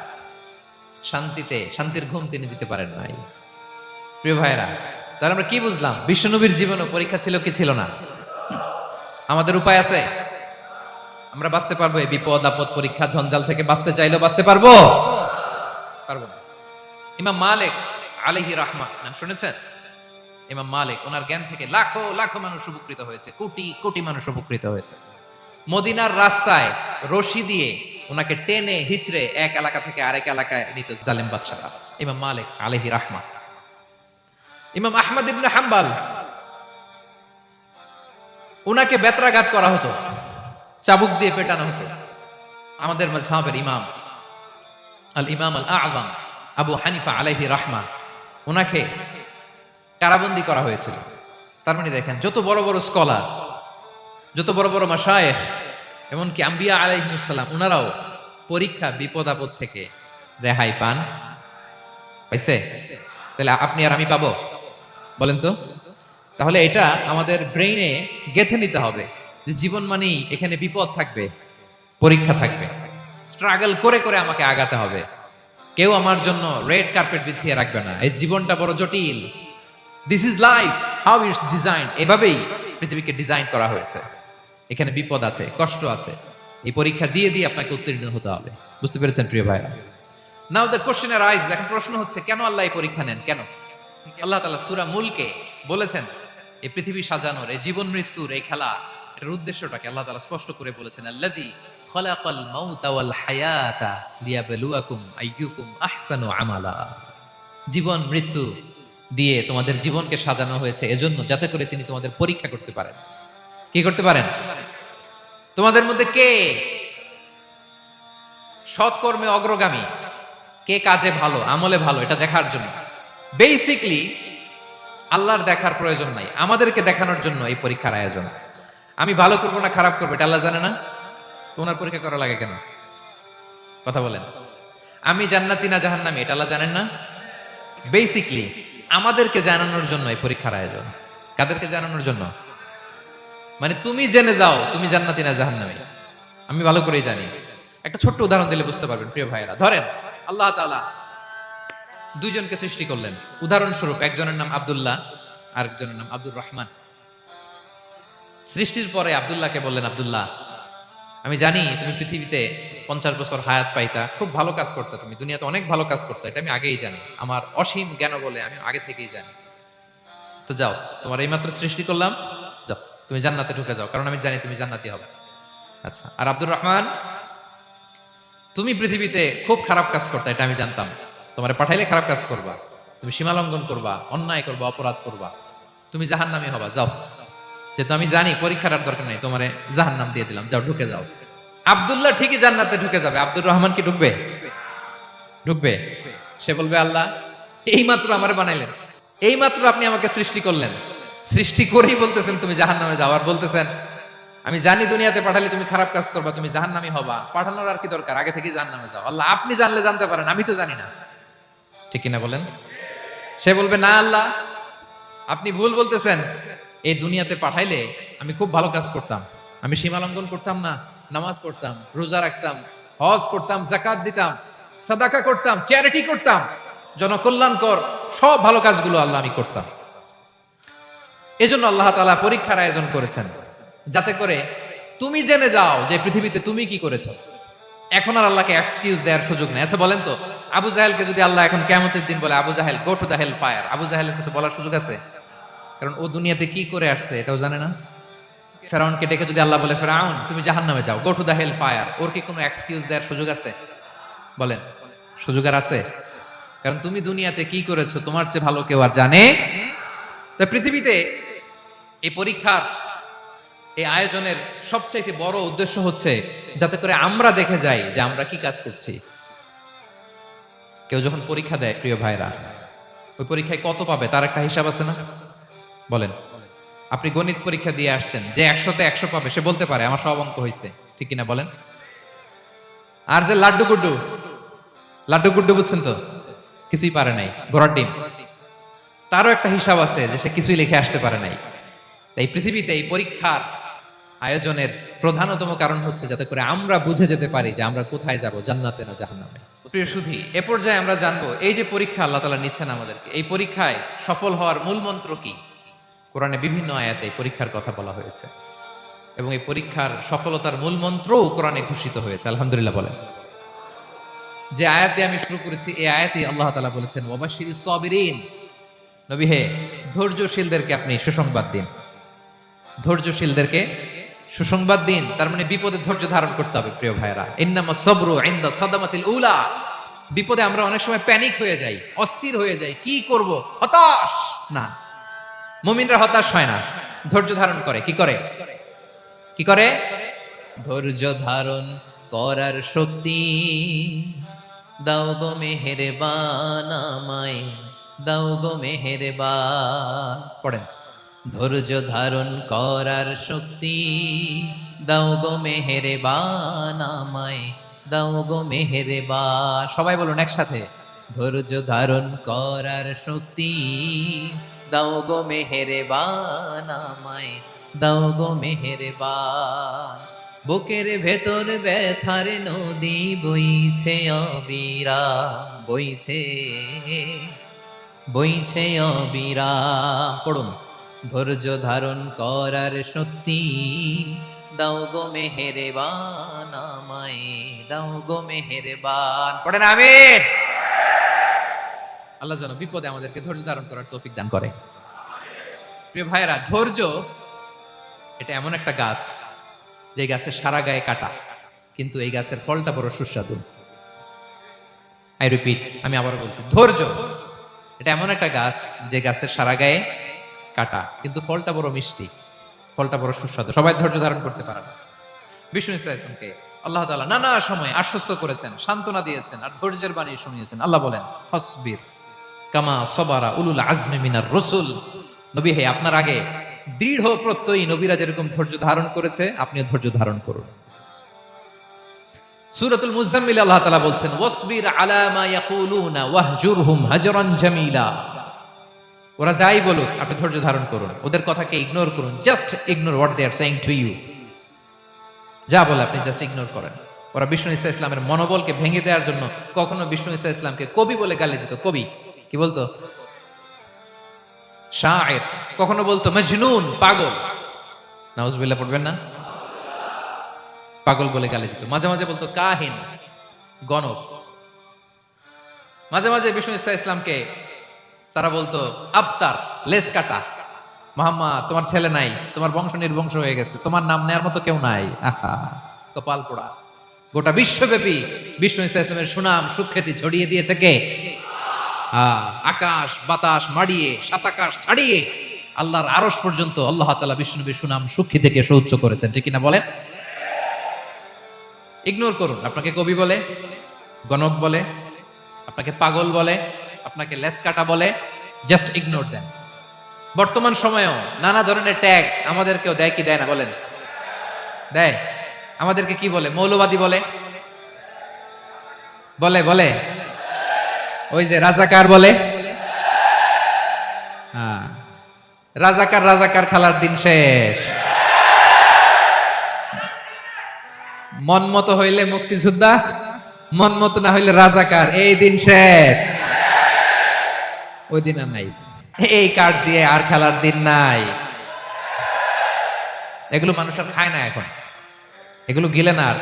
শান্তির ঘুম তিনি দিতে পারেন নাই। প্রিয় ভাইরা, তাহলে আমরা কি বুঝলাম? বিশ্বনবীর জীবনে পরীক্ষা ছিল কি ছিল না? আমাদের উপায় আছে? আমরা বাঁচতে পারবো এই বিপদ আপদ পরীক্ষা ঝঞ্ঝাল থেকে? বাঁচতে চাইলেও বাঁচতে পারবো? পারবো না। ইমাম মালিক আলাইহি রাহমাহ নাম শুনেছেন? ইমাম মালিক, ওনার জ্ঞান থেকে লাখো লাখো মানুষ উপকৃত হয়েছে, কোটি কোটি মানুষ উপকৃত হয়েছে। মদিনার রাস্তায় রশি দিয়ে ওনাকে টেনে হিচড়ে এক এলাকা থেকে আরেক এলাকায় নিত জালেম বাদশারা। ইমাম মালিক আলাইহি রাহমাহ। ইমাম আহমদ ইবনে হাম্বল, ওনাকে বেত্রাঘাত করা হতো, চাবুক দিয়ে পেটানো হতো। আমাদের মাযহাবের ইমাম আল ইমাম আল আযম আবু হানিফা আলাইহি রাহমাহ, ওনাকে কারাবন্দী করা হয়েছিল। তার মানে দেখেন, যত বড় বড় স্কলার, যত বড় বড় মাশায়েখ, এমনকি আম্বিয়া আলাইহিস সালাম, ওনারাও পরীক্ষা বিপদ আপদ থেকে রেহাই পান। পাইছে? তাহলে আপনি আর আমি পাবো? বলেন তো। তাহলে এটা আমাদের ব্রেইনে গেঁথে নিতে হবে যে জীবন মানেই এখানে বিপদ থাকবে, পরীক্ষা থাকবে, স্ট্রাগল করে করে আমাকে আগাতে হবে। কেউ আমার জন্য রেড কার্পেট বিছিয়ে রাখবে না। এই জীবনটা বড় জটিল। This is life, how it's design. এভাবেই পৃথিবীকে ডিজাইন করা হয়েছে। এখানে বিপদ আছে, কষ্ট আছে। এই পরীক্ষা দিয়ে দিয়ে আপনাকে উত্তীর্ণ হতে হবে। বুঝতে পেরেছেন প্রিয় ভাইরা? নাও দ্য কোশ্চেন অ্যারাইজ, এখন প্রশ্ন হচ্ছে কেন আল্লাহ এই পরীক্ষা নেন? কেন? আল্লাহ তাআলা সূরা মুলকে বলেছেন এই পৃথিবী সাজানোর, এই জীবন মৃত্যুর এই খেলা, এর উদ্দেশ্যটাকে আল্লাহ তাআলা স্পষ্ট করে বলেছেন, আল্লাযী খালাকাল মাউতা ওয়াল হায়াতা লিয়াবলুয়াকুম আইয়ুকুম আহসানু আমালা। জীবন মৃত্যু দিয়ে তোমাদের জীবনকে সাজানো হয়েছে এজন্য, যাতে করে তিনি তোমাদের পরীক্ষা করতে পারেন। কি করতে পারেন? তোমাদের মধ্যে কে সৎকর্মে অগ্রগামী, কে কাজে ভালো, আমলে ভালো, এটা দেখার জন্য। বেসিকলি আল্লাহর দেখার প্রয়োজন নাই, আমাদেরকে দেখানোর জন্য এই পরীক্ষার আয়োজন। আমি ভালো করবো না খারাপ করবো এটা আল্লাহ জানে না? তো ওনার পরীক্ষা করা লাগে কেন? কথা বলেন। আমি জান্নাতি না জাহান্নামী এটা আল্লাহ জানেন না? বেসিকলি আমাদেরকে জানানোর জন্য এই পরীক্ষার আয়োজন। কাদেরকে জানানোর জন্য? মানে তুমি জেনে যাও তুমি জান্নাতি না জাহান্নামী। আমি ভালো করেই জানি। একটা ছোট্ট উদাহরণ দিলে বুঝতে পারবেন প্রিয় ভাইয়েরা। ধরেন আল্লাহ তাআলা দুইজনকে সৃষ্টি করলেন। উদাহরণস্বরূপ একজনের নাম আব্দুল্লাহ, আরেকজনের নাম আব্দুর রহমান। সৃষ্টির পরে আব্দুল্লাহকে বললেন, আব্দুল্লাহ, আমি জানি তুমি পৃথিবীতে 50 বছর হায়াত পাইতা, খুব ভালো কাজ করতে, তুমি দুনিয়াতে অনেক ভালো কাজ করতে, এটা আমি আগেই জানি, আমার অসীম জ্ঞান বলে আমি আগে থেকেই জানি। তো যাও, তোমার এইমাত্র সৃষ্টি করলাম, যাও তুমি জান্নাতে ঢুকে যাও, কারণ আমি জানি তুমি জান্নাতি হবে। আচ্ছা, আর আব্দুর রহমান, তুমি পৃথিবীতে খুব খারাপ কাজ করতে, এটা আমি জানতাম, তোমার পাঠাইলে খারাপ কাজ করবা, তুমি সীমা লঙ্ঘন করবা, অন্যায় করবা, অপরাধ করবা, তুমি জাহান্নামী হবা, যাও। যেহেতু আমি জানি পরীক্ষার আর দরকার নেই, তোমারে জাহান্নাম দিয়ে দিলাম, যাও ঢুকে যাও। আব্দুল্লাহ ঠিকই জান্নাতে ঢুকে যাবে, আব্দুর রহমান কি ঢুকবে? ঢুকবে। সে বলবে, আল্লাহ এইমাত্র আমারে বানাইলেন, এইমাত্র আপনি আমাকে সৃষ্টি করলেন, সৃষ্টি করেই বলতেছেন তুমি জাহান্নামে যাও, আর বলতেছেন আমি জানি দুনিয়াতে পাঠালে তুমি খারাপ কাজ করবা, তুমি জাহান্নামী হবা, পাঠানোর আর কি দরকার, আগে থেকেই জাহান্নামে যাও। আল্লাহ আপনি জানলে জানতে পারেন, আমি তো জানি না। ঠিক কিনা বলেন? সে বলবে, না আল্লাহ আপনি ভুল বলতেছেন, এই দুনিয়াতে পাঠাইলে আমি খুব ভালো কাজ করতাম, আমি সীমা লঙ্ঘন করতাম না, নামাজ পড়তাম, রোজা রাখতাম, হজ করতাম, যাকাত দিতাম, সাদাকা করতাম, চ্যারিটি করতাম, জনকল্যাণকর সব ভালো কাজগুলো আল্লাহ আমি করতাম। এজন্য আল্লাহ তাআলা পরীক্ষার আয়োজন করেছেন, যাতে করে তুমি জেনে যাও যে পৃথিবীতে তুমি কি করেছো। এখন আর আল্লাহকে এক্সকিউজ দেওয়ার সুযোগ নেই। আচ্ছা বলেন তো, আবু জাহেলকে যদি আল্লাহ এখন কিয়ামতের দিন বলে, Abu Jahl go to the hell fire, আবু জাহেলের কিছু বলার সুযোগ আছে? কারণ ও দুনিয়াতে কি করে আসছে এটাও জানে না। ফেরাউনকে ডেকে যদি আল্লাহ বলে, ফেরাউন তুমি জাহান্নামে যাও, go to the hell fire, ওর কি কোনো এক্সকিউজ দেওয়ার সুযোগ আছে? বলেন, সুযোগ আর আছে? কারণ তুমি দুনিয়াতে কি করেছো তোমার চেয়ে ভালো কেউ আর জানে। তা পৃথিবীতে এই পরীক্ষার এই আয়োজনের সবচাইতে বড় উদ্দেশ্য হচ্ছে যাতে করে আমরা দেখে যাই যে আমরা কি কাজ করছি। কেউ যখন পরীক্ষা দেয় প্রিয় ভাইরা, ওই পরীক্ষায় কত পাবে তার একটা হিসাব আছে না? বলেন, আপনি গণিত পরীক্ষা দিয়ে আসছেন, যে 100তে 100 পাবে সে বলতে পারে আমার সব অঙ্ক হয়েছে, ঠিক কিনা বলেন? আর যে লাড্ডু গুড্ডু বুঝছেন তো, কিছুই পারে নাই, ঘোড়ার ডিম, তারও একটা হিসাব আছে যে সে কিছুই লিখে আসতে পারে নাই। তাই পৃথিবীতে এই পরীক্ষার আয়োজনের প্রধানতম কারণ হচ্ছে যাতে করে আমরা বুঝে যেতে পারি যে আমরা কোথায় যাব, জান্নাতে না জাহান্নামে। প্রিয় সুধী, এ পর্যায়ে আমরা জানবো এই যে পরীক্ষা আল্লাহ তাআলা নিচ্ছেন আমাদেরকে, এই পরীক্ষায় সফল হওয়ার মূল মন্ত্র কি? কোরআনে বিভিন্ন আয়াতে এই পরীক্ষার কথা বলা হয়েছে এবং এই পরীক্ষার সফলতার মূল মন্ত্রও কোরআনে ঘোষিত হয়েছে। আলহামদুলিল্লাহ বলেন। যে আয়াতে আমি শুরু করেছি এই আয়াতে আল্লাহ তাআলা বলেছেন ওয়াবাশশিরিস সাবিরিন, নবী হে ধৈর্যশীলদেরকে আপনি সুসংবাদ দিন। ধৈর্যশীলদেরকে সুসংবাদ দিন, তার মানে বিপদে ধৈর্য ধারণ করতে হবে। প্রিয় ভাইরা, ইন্নামাস সাবরু ইনদা সাদামাতিল উলা, বিপদে আমরা অনেক সময় প্যানিক হয়ে যাই, অস্থির হয়ে যাই, কি করব, হতাশ না। মুমিনরা হতাশ হয় না, ধৈর্য ধারণ করে। কি করে? কি করে? ধৈর্য ধারণ করার শক্তি দাও গো মেহেরবান আমায়, দাও গো মেহেরবান। পড়েন, ধৈর্য ধারণ করার শক্তি দাও গো মেহেরবান আমায়, দাও গো মেহেরবান। সবাই বলুন একসাথে, ধৈর্য ধারণ করার শক্তি দাও গো মেহেরবান আমায়, দাও গো মেহেরবান। বুকের ভেতর ব্যথার নদী বইছে অবিরাম, বইছে বইছে অবিরাম। পড়ুন, ধৈর্য ধারণ করার শক্তি দাও গো মেহেরবান আমায়, দাও গো মেহেরবান। পড়েন আমিন। আল্লাহ যেন বিপদে আমাদেরকে ধৈর্য ধারণ করার তৌফিক দান করে। প্রিয় ভাইয়েরা, ধৈর্য এটা এমন একটা গাছ যে গাছের সারা গায়ে কাটা, কিন্তু এই গাছের ফলটা বড় সুস্বাদু। আই রিপিট, আমি আবার বলছি, ধৈর্য এটা এমন একটা গাছ যে গাছের সারা গায়ে কাটা, কিন্তু ফলটা বড় মিষ্টি, ফলটা বড় সুস্বাদু। সবাই ধৈর্য ধারণ করতে পারে না। বিষ্ণু ইসলামকে আল্লাহ তাআলা নানা সময় আশ্বস্ত করেছেন, সান্ত্বনা দিয়েছেন আর ধৈর্যের বাণী শুনিয়েছেন। আল্লাহ বলেন ফাসবির কামা সবারা উলুল আজমি মিনার রাসূল, নবী হে আপনার আগে দৃঢ় প্রত্যয়ী নবীরা যেরকম ধৈর্য ধারণ করেছে আপনিও ধৈর্য ধারণ করুন। সূরাতুল মুজাম্মিল আল্লাহ তাআলা বলছেন ওয়াসবির আলা মা ইয়াকুলুনা ওয়াহজুরহুম হাজরান জামিলা, ওরা যাই বলুক আপনি ধৈর্য ধারণ করুন, ওদের কথাকে ইগনোর করুন। Just ignore what they are saying to you, যা বলে আপনি জাস্ট ইগনোর করেন। ওরা বিষ্ণু ঈসা ইসলামের মনোবলকে ভেঙে দেওয়ার জন্য কখনো বিষ্ণু ঈসা ইসলামকে কবি বলে গালি দিত। কবি কি বলতো? শায়ের। কখনো বলতো মজনুন, পাগল। নাউজুবিল্লাহ পড়বেন না? পাগল বলে গালি দিত। মাঝে মাঝে বলতো কাহিন, গণক। মাঝে মাঝে বিষ্ণু ঈসা ইসলামকে তারা বলতো আবতার, লেস কাটা। মুহাম্মদ তোমার ছেলে নাই, তোমার বংশ নির্বংশ হয়ে গেছে, তোমার নাম নেয়ার মতো কেউ নাই। আহা, কপাল পোড়া। গোটা বিশ্বব্যাপী বিষ্ণু ঈসা ইসলামের সুনাম সুখ্যাতি ছড়িয়ে দিয়েছে কে? আকাশ বাতাস মাড়িয়ে, সাত আকাশ ছাড়িয়ে আল্লাহর আরশ পর্যন্ত আল্লাহ তাআলা বিষ্ণু নবীর সুনাম সুখ্যাতিকে সৌচ্চ করেছেন। ঠিক কিনা বলেন? ইগনোর করুন। আপনাকে কবি বলে, গণক বলে, আপনাকে পাগল বলে, আপনাকে লেস কাটা বলে, জাস্ট ইগনোর দেন। বর্তমান সময়েও নানা ধরনের ট্যাগ আমাদেরকেও দেয় কি দেয় না বলেন? দেয়। আমাদেরকে কি বলে? মৌলবাদী বলে, বলে বলে ওই যে রাজাকার বলে। রাজাকার রাজাকার খেলার দিন শেষ। মন মতো হইলে মুক্তিযোদ্ধা, মন মতো না হইলে রাজাকার, এই দিন শেষ। ওই দিন আর নাই। এই কার্ড দিয়ে আর খেলার দিন নাই। এগুলো মানুষ আর খায় না এখন, এগুলো গিলে না আর।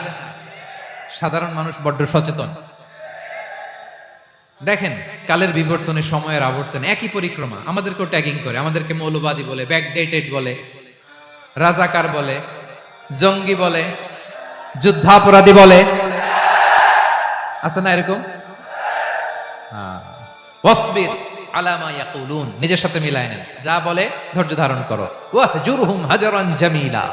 সাধারণ মানুষ বড্ড সচেতন। দেখেন কালের বিবর্তনে, সময়ের আবর্তনে একই পরিক্রমা আমাদেরকেও ট্যাগিং করে। আমাদেরকে মৌলবাদী বলে, ব্যাকডেটেড বলে, রাজাকার বলে, জঙ্গি বলে, যুদ্ধাপরাধী বলে। আছে না এরকম? ওয়াসবির আলা মা ইয়াকুলুন, নিজের সাথে মিলায় নেন। যা বলে ধৈর্য ধারণ করো। ওয়াহজুরহুম হাজরান জামিলা,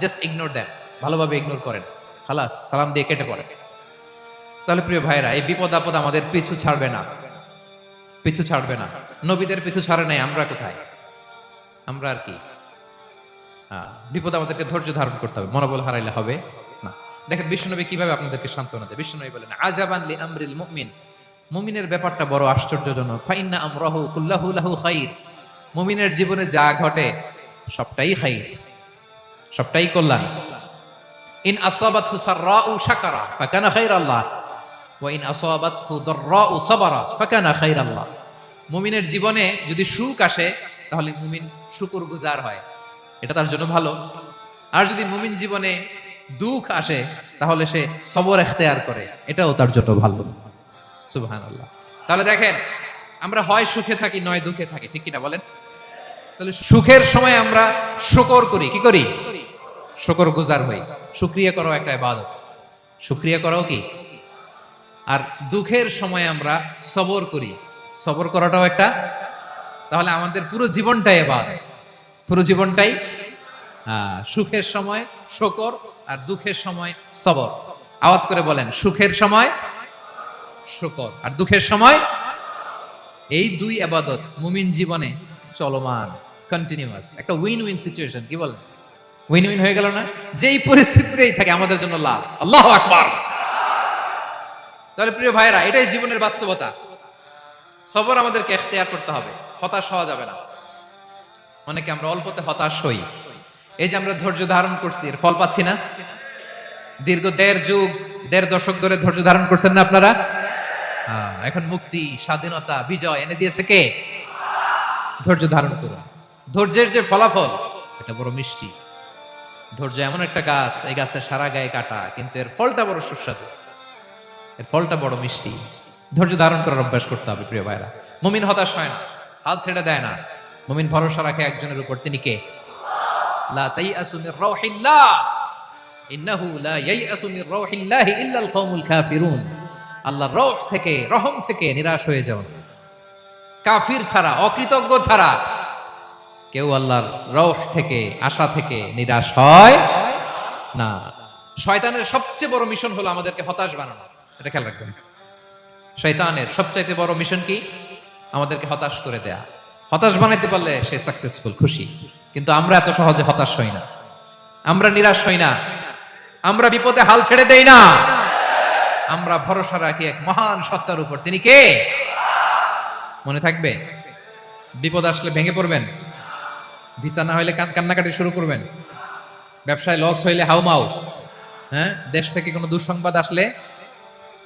জাস্ট ইগনোর দেন, ভালোভাবে ইগনোর করেন, খালাস, সালাম দিয়ে কেটে পড়েন। তাহলে প্রিয় ভাইরা, এই বিপদ আপদ আমাদের পিছু ছাড়বে না, পিছু ছাড়বে না। নবীদের পিছু ছাড়ে নাই, আমরা কোথায়? আমরা আর কি? বিপদ আমাদেরকে ধৈর্য ধারণ করতে হবে, মনোবল হারাইলে হবে না। দেখেন বিশ্বনবী কিভাবে আপনাদেরকে সান্ত্বনা দেয়। বিশ্বনবী বলেন আজাবান লি আমরিল মুমিন, মুমিনের ব্যাপারটা বড় আশ্চর্যজনক। ফাইন্না আমরাহু কুল্লাহু লাহু খাইর, মুমিনের জীবনে যা ঘটে সবটাই খাইর, সবটাই কল্যাণ। ইন আসাবাতহু সাররাউ শাকারা ফাকানা খায়রাল্লাহ ওয়া ইন আসাবাতহু দাররাউ সাবারা ফাকানা খায়রাল্লাহ। মুমিনের জীবনে যদি সুখ আসে তাহলে মুমিন শুকরগুজার হয়, এটা তার জন্য ভালো। আর যদি মুমিন জীবনে দুঃখ আসে তাহলে সে সবর ইখতিয়ার করে, এটাও তার জন্য ভালো। সুবহানাল্লাহ। তাহলে দেখেন, আমরা হয় সুখে থাকি নয় দুঃখে থাকি, ঠিক কিনা বলেন? তাহলে সুখের সময় আমরা শুকর করি, কি করি? শুকরগুজার হই। শুকরিয়া করাও একটা ইবাদত, শুকরিয়া করাও কি? আর দুঃখের সময় আমরা সবর করি, সবর করাটাও একটা। তাহলে আমাদের পুরো জীবনটাই ইবাদত, পুরো জীবনটাই সুখের সময় শুকর আর দুঃখের সময় সবর। আওয়াজ করে বলেন, সুখের সময় শুকর আর দুঃখের সময়। এই দুই ইবাদত মুমিন জীবনে চলমান, কন্টিনিউয়াস, একটা উইন উইন সিচুয়েশন। কি বলেন? উইন উইন হয়ে গেল না? যেই পরিস্থিতিতেই থাকে আমাদের জন্য লাভ। আল্লাহু আকবার। তাহলে প্রিয় ভাইরা, এটাই জীবনের বাস্তবতা। সবর আমাদেরকে ইখতিয়ার করতে হবে, হতাশ হওয়া যাবে না। অনেকে আমরা অল্পতে হতাশ হই। এই যে আমরা ধৈর্য ধারণ করছি, এর ফল পাচ্ছি না? দীর্ঘ দেড় দশক ধরে ধৈর্য ধারণ করছেন না আপনারা? এখন মুক্তি, স্বাধীনতা, বিজয় এনে দিয়েছে কে? ধৈর্য ধারণ করুন। ধৈর্যের যে ফলাফল, এটা বড় মিষ্টি। ধৈর্য এমন একটা গাছ, এই গাছের সারা গায়ে কাটা, কিন্তু এর ফলটা বড় সুস্বাদু, এর ফলটা বড় মিষ্টি। ধৈর্য ধারণ করার অভ্যাস করতে হবে প্রিয় ভাইরা। মুমিন হতাশ হয় না, হাল ছেড়ে দেয় না। মুমিন ভরসা রাখে একজনের উপর, তিনি কে? লা তাইয়াসু মির রাউহিল্লাহ ইন্নাহু লা ইয়াইয়াসু মির রাউহিল্লাহি ইল্লাল কওমুল কাফিরুন। আল্লাহর রহ থেকে, রহম থেকে নিরাশ হয়ে যাও না। কাফির ছাড়া, অকৃতজ্ঞ ছাড়া কেউ আল্লাহর রহ থেকে, আশা থেকে নিরাশ হয় না। শয়তানের সবচেয়ে বড় মিশন হলো আমাদেরকে হতাশ বানানো, এটা খেয়াল রাখবেন। শয়তানের সবচাইতে বড় মিশন কি? আমাদেরকে হতাশ করে দেয়া। হতাশ বানাইতে পারলে সে সাকসেসফুল, খুশি। কিন্তু আমরা এত সহজে হতাশ হই না, আমরা নিরাশ হই না, আমরা বিপদে হাল ছেড়ে দেই না। আমরা ভরসা রাখি এক মহান সত্তার উপর, তিনি কে? মনে থাকবে? বিপদ আসলে ভেঙে পড়বেন, ভিসা না হইলে কান্নাকাটি শুরু করবেন, ব্যবসায় লস হইলে হাউমাউ, হ্যাঁ, দেশ থেকে কোনো দুঃসংবাদ আসলে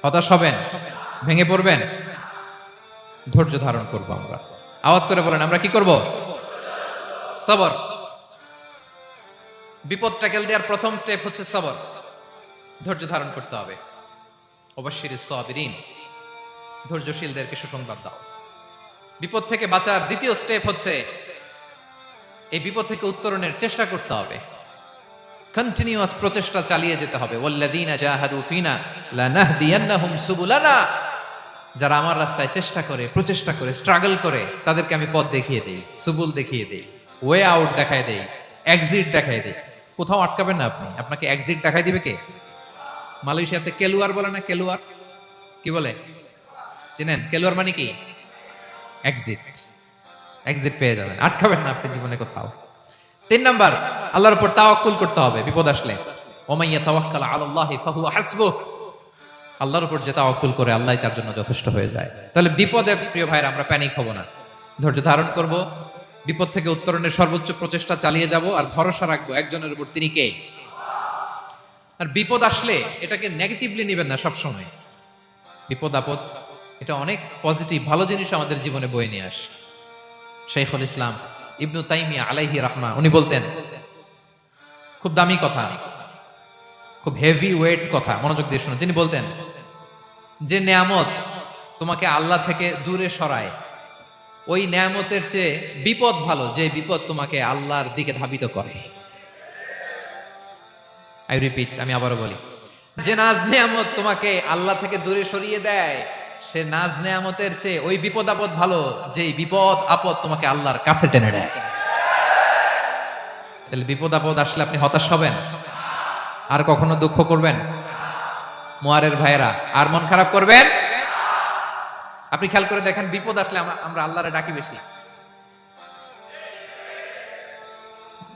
হতাশ হবেন, ভেঙে পড়বেন। ধৈর্য ধারণ করব আমরা। আওয়াজ করে বলেন, আমরা কি করব? সবর। বিপদ ট্যাকেল দেওয়ার প্রথম স্টেপ হচ্ছে সবর, ধৈর্য ধারণ করতে হবে। অবশ্যই সাবিরিন, ধৈর্যশীলদেরকে সুসংবাদ দাও। বিপদ থেকে বাঁচার দ্বিতীয় স্টেপ হচ্ছে এই বিপদ থেকে উত্তরণের চেষ্টা করতে হবে, কন্টিনিউয়াস প্রচেষ্টা চালিয়ে যেতে হবে। ওয়াল্লাযীনা জাহাদু ফিনা লানাহদিয়ান্নাহুম সুবুলানা। যারা আমার রাস্তায় চেষ্টা করে, প্রচেষ্টা করে, স্ট্রাগল করে, তাদেরকে আমি পথ দেখিয়ে দেই, সুবুল দেখিয়ে দেই, ওয়ে আউট দেখায় দেই, এক্সিট দেখায় দেই। কোথাও আটকাবেন না আপনি, আপনাকে এক্সিট দেখায় দিবে কে? মালয়েশিয়াতে কেলুয়ার বলে না? কেলুয়ার কি বলে চেনেন? কেলুয়ার মানে কি? এক্সিট। এক্সিট পেয়ে যাবেন, আটকাবেন না আপনি জীবনে কোথাও। 3 নাম্বার, আল্লাহর উপর তাওয়াক্কুল করতে হবে বিপদ আসলে। ওমাইয়া তাওয়াক্কাল আলাল্লাহি ফাহুয়া হাসবুহ। আল্লাহর উপর যে তাওয়াক্কুল করে, আল্লাহই তার জন্য যথেষ্ট হয়ে যায়। তাহলে বিপদে প্রিয় ভাইরা আমরা প্যানিক হব না, ধৈর্য ধারণ করব, বিপদ থেকে উত্তরণের সর্বোচ্চ প্রচেষ্টা চালিয়ে যাব, আর ভরসা রাখবো একজনের উপর, তিনি কে? আর বিপদ আসলে এটাকে নেগেটিভলি নেবেন না সবসময়। বিপদ আপদ এটা অনেক পজিটিভ, ভালো জিনিস আমাদের জীবনে বয়ে নিয়ে আসে। শাইখুল ইসলাম ইবনু তাইমিয়া আলাইহি রাহমা, উনি বলতেন, খুব দামি কথা, খুব হেভি ওয়েট কথা, মনোযোগ দিয়ে শুনুন। তিনি বলতেন, যে নেয়ামত তোমাকে আল্লাহ থেকে দূরে সরায়, ওই নেয়ামতের চেয়ে বিপদ ভালো, যে বিপদ তোমাকে আল্লাহর দিকে ধাবিত করে। আই রিপিট, আমি আবারও বলি, যে নাজ নেয়ামত তোমাকে আল্লাহ থেকে দূরে সরিয়ে দেয়, সে নাজ নেয়ামতের চেয়ে ওই বিপদ আপদ ভালো, যে বিপদ আপদ তোমাকে আল্লাহর কাছে টেনে নেয়। তাহলে বিপদ আপদ আসলে আপনি হতাশ হবেন? আর কখনো দুঃখ করবেন? মোয়ারের ভাইয়েরা, আর মন খারাপ করবেন? আপনি খেয়াল করে দেখেন, বিপদ আসলে আমরা আল্লাহরে ডাকি বেশি।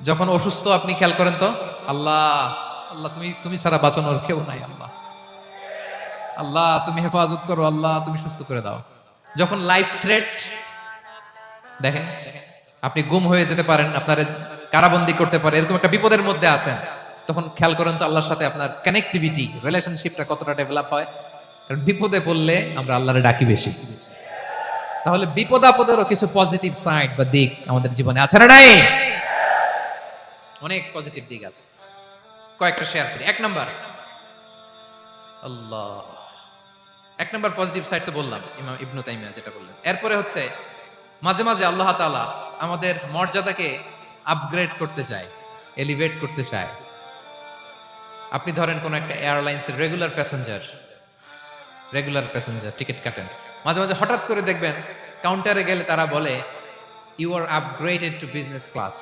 যখন অসুস্থ আপনি খেয়াল করেন তো, আল্লাহ আল্লাহ তুমি ছাড়া বাঁচানোর কেউ নাই, আল্লাহ আল্লাহ তুমি হেফাজত করো, আল্লাহ তুমি সুস্থ করে দাও। যখন লাইফ থ্রেট, দেখেন আপনি গুম হয়ে যেতে পারেন, আপনার কারাবন্দী করতে পারে, এরকম একটা বিপদের মধ্যে আছেন, তখন খেয়াল করেন তো আল্লাহর সাথে আপনার কানেক্টিভিটি, রিলেশনশিপটা কতটা ডেভেলপ হয়। কারণ বিপদে পড়লে আমরা আল্লাহরে ডাকি বেশি। তাহলে বিপদ আপদেরও কিছু পজিটিভ সাইড বা দিক আমাদের জীবনে আছে না নাই? অনেক পজিটিভ দিক আছে, কয়েকটা শেয়ার করি। এক নাম্বার, আল্লাহ, এক নাম্বার পজিটিভ সাইড তো বললাম, ইমাম ইবনু তাইমিয়া যেটা বললেন। এরপরে হচ্ছে মাঝে মাঝে আল্লাহ তাআলা আমাদের মর্যাদাকে আপগ্রেড করতে চায়, এলিভেট করতে চায়। আপনি ধরেন কোন একটা এয়ারলাইন্সের রেগুলার প্যাসেঞ্জার টিকিট কাটেন, মাঝে মাঝে হঠাৎ করে দেখবেন কাউন্টারে গেলে তারা বলে you are upgraded to business class,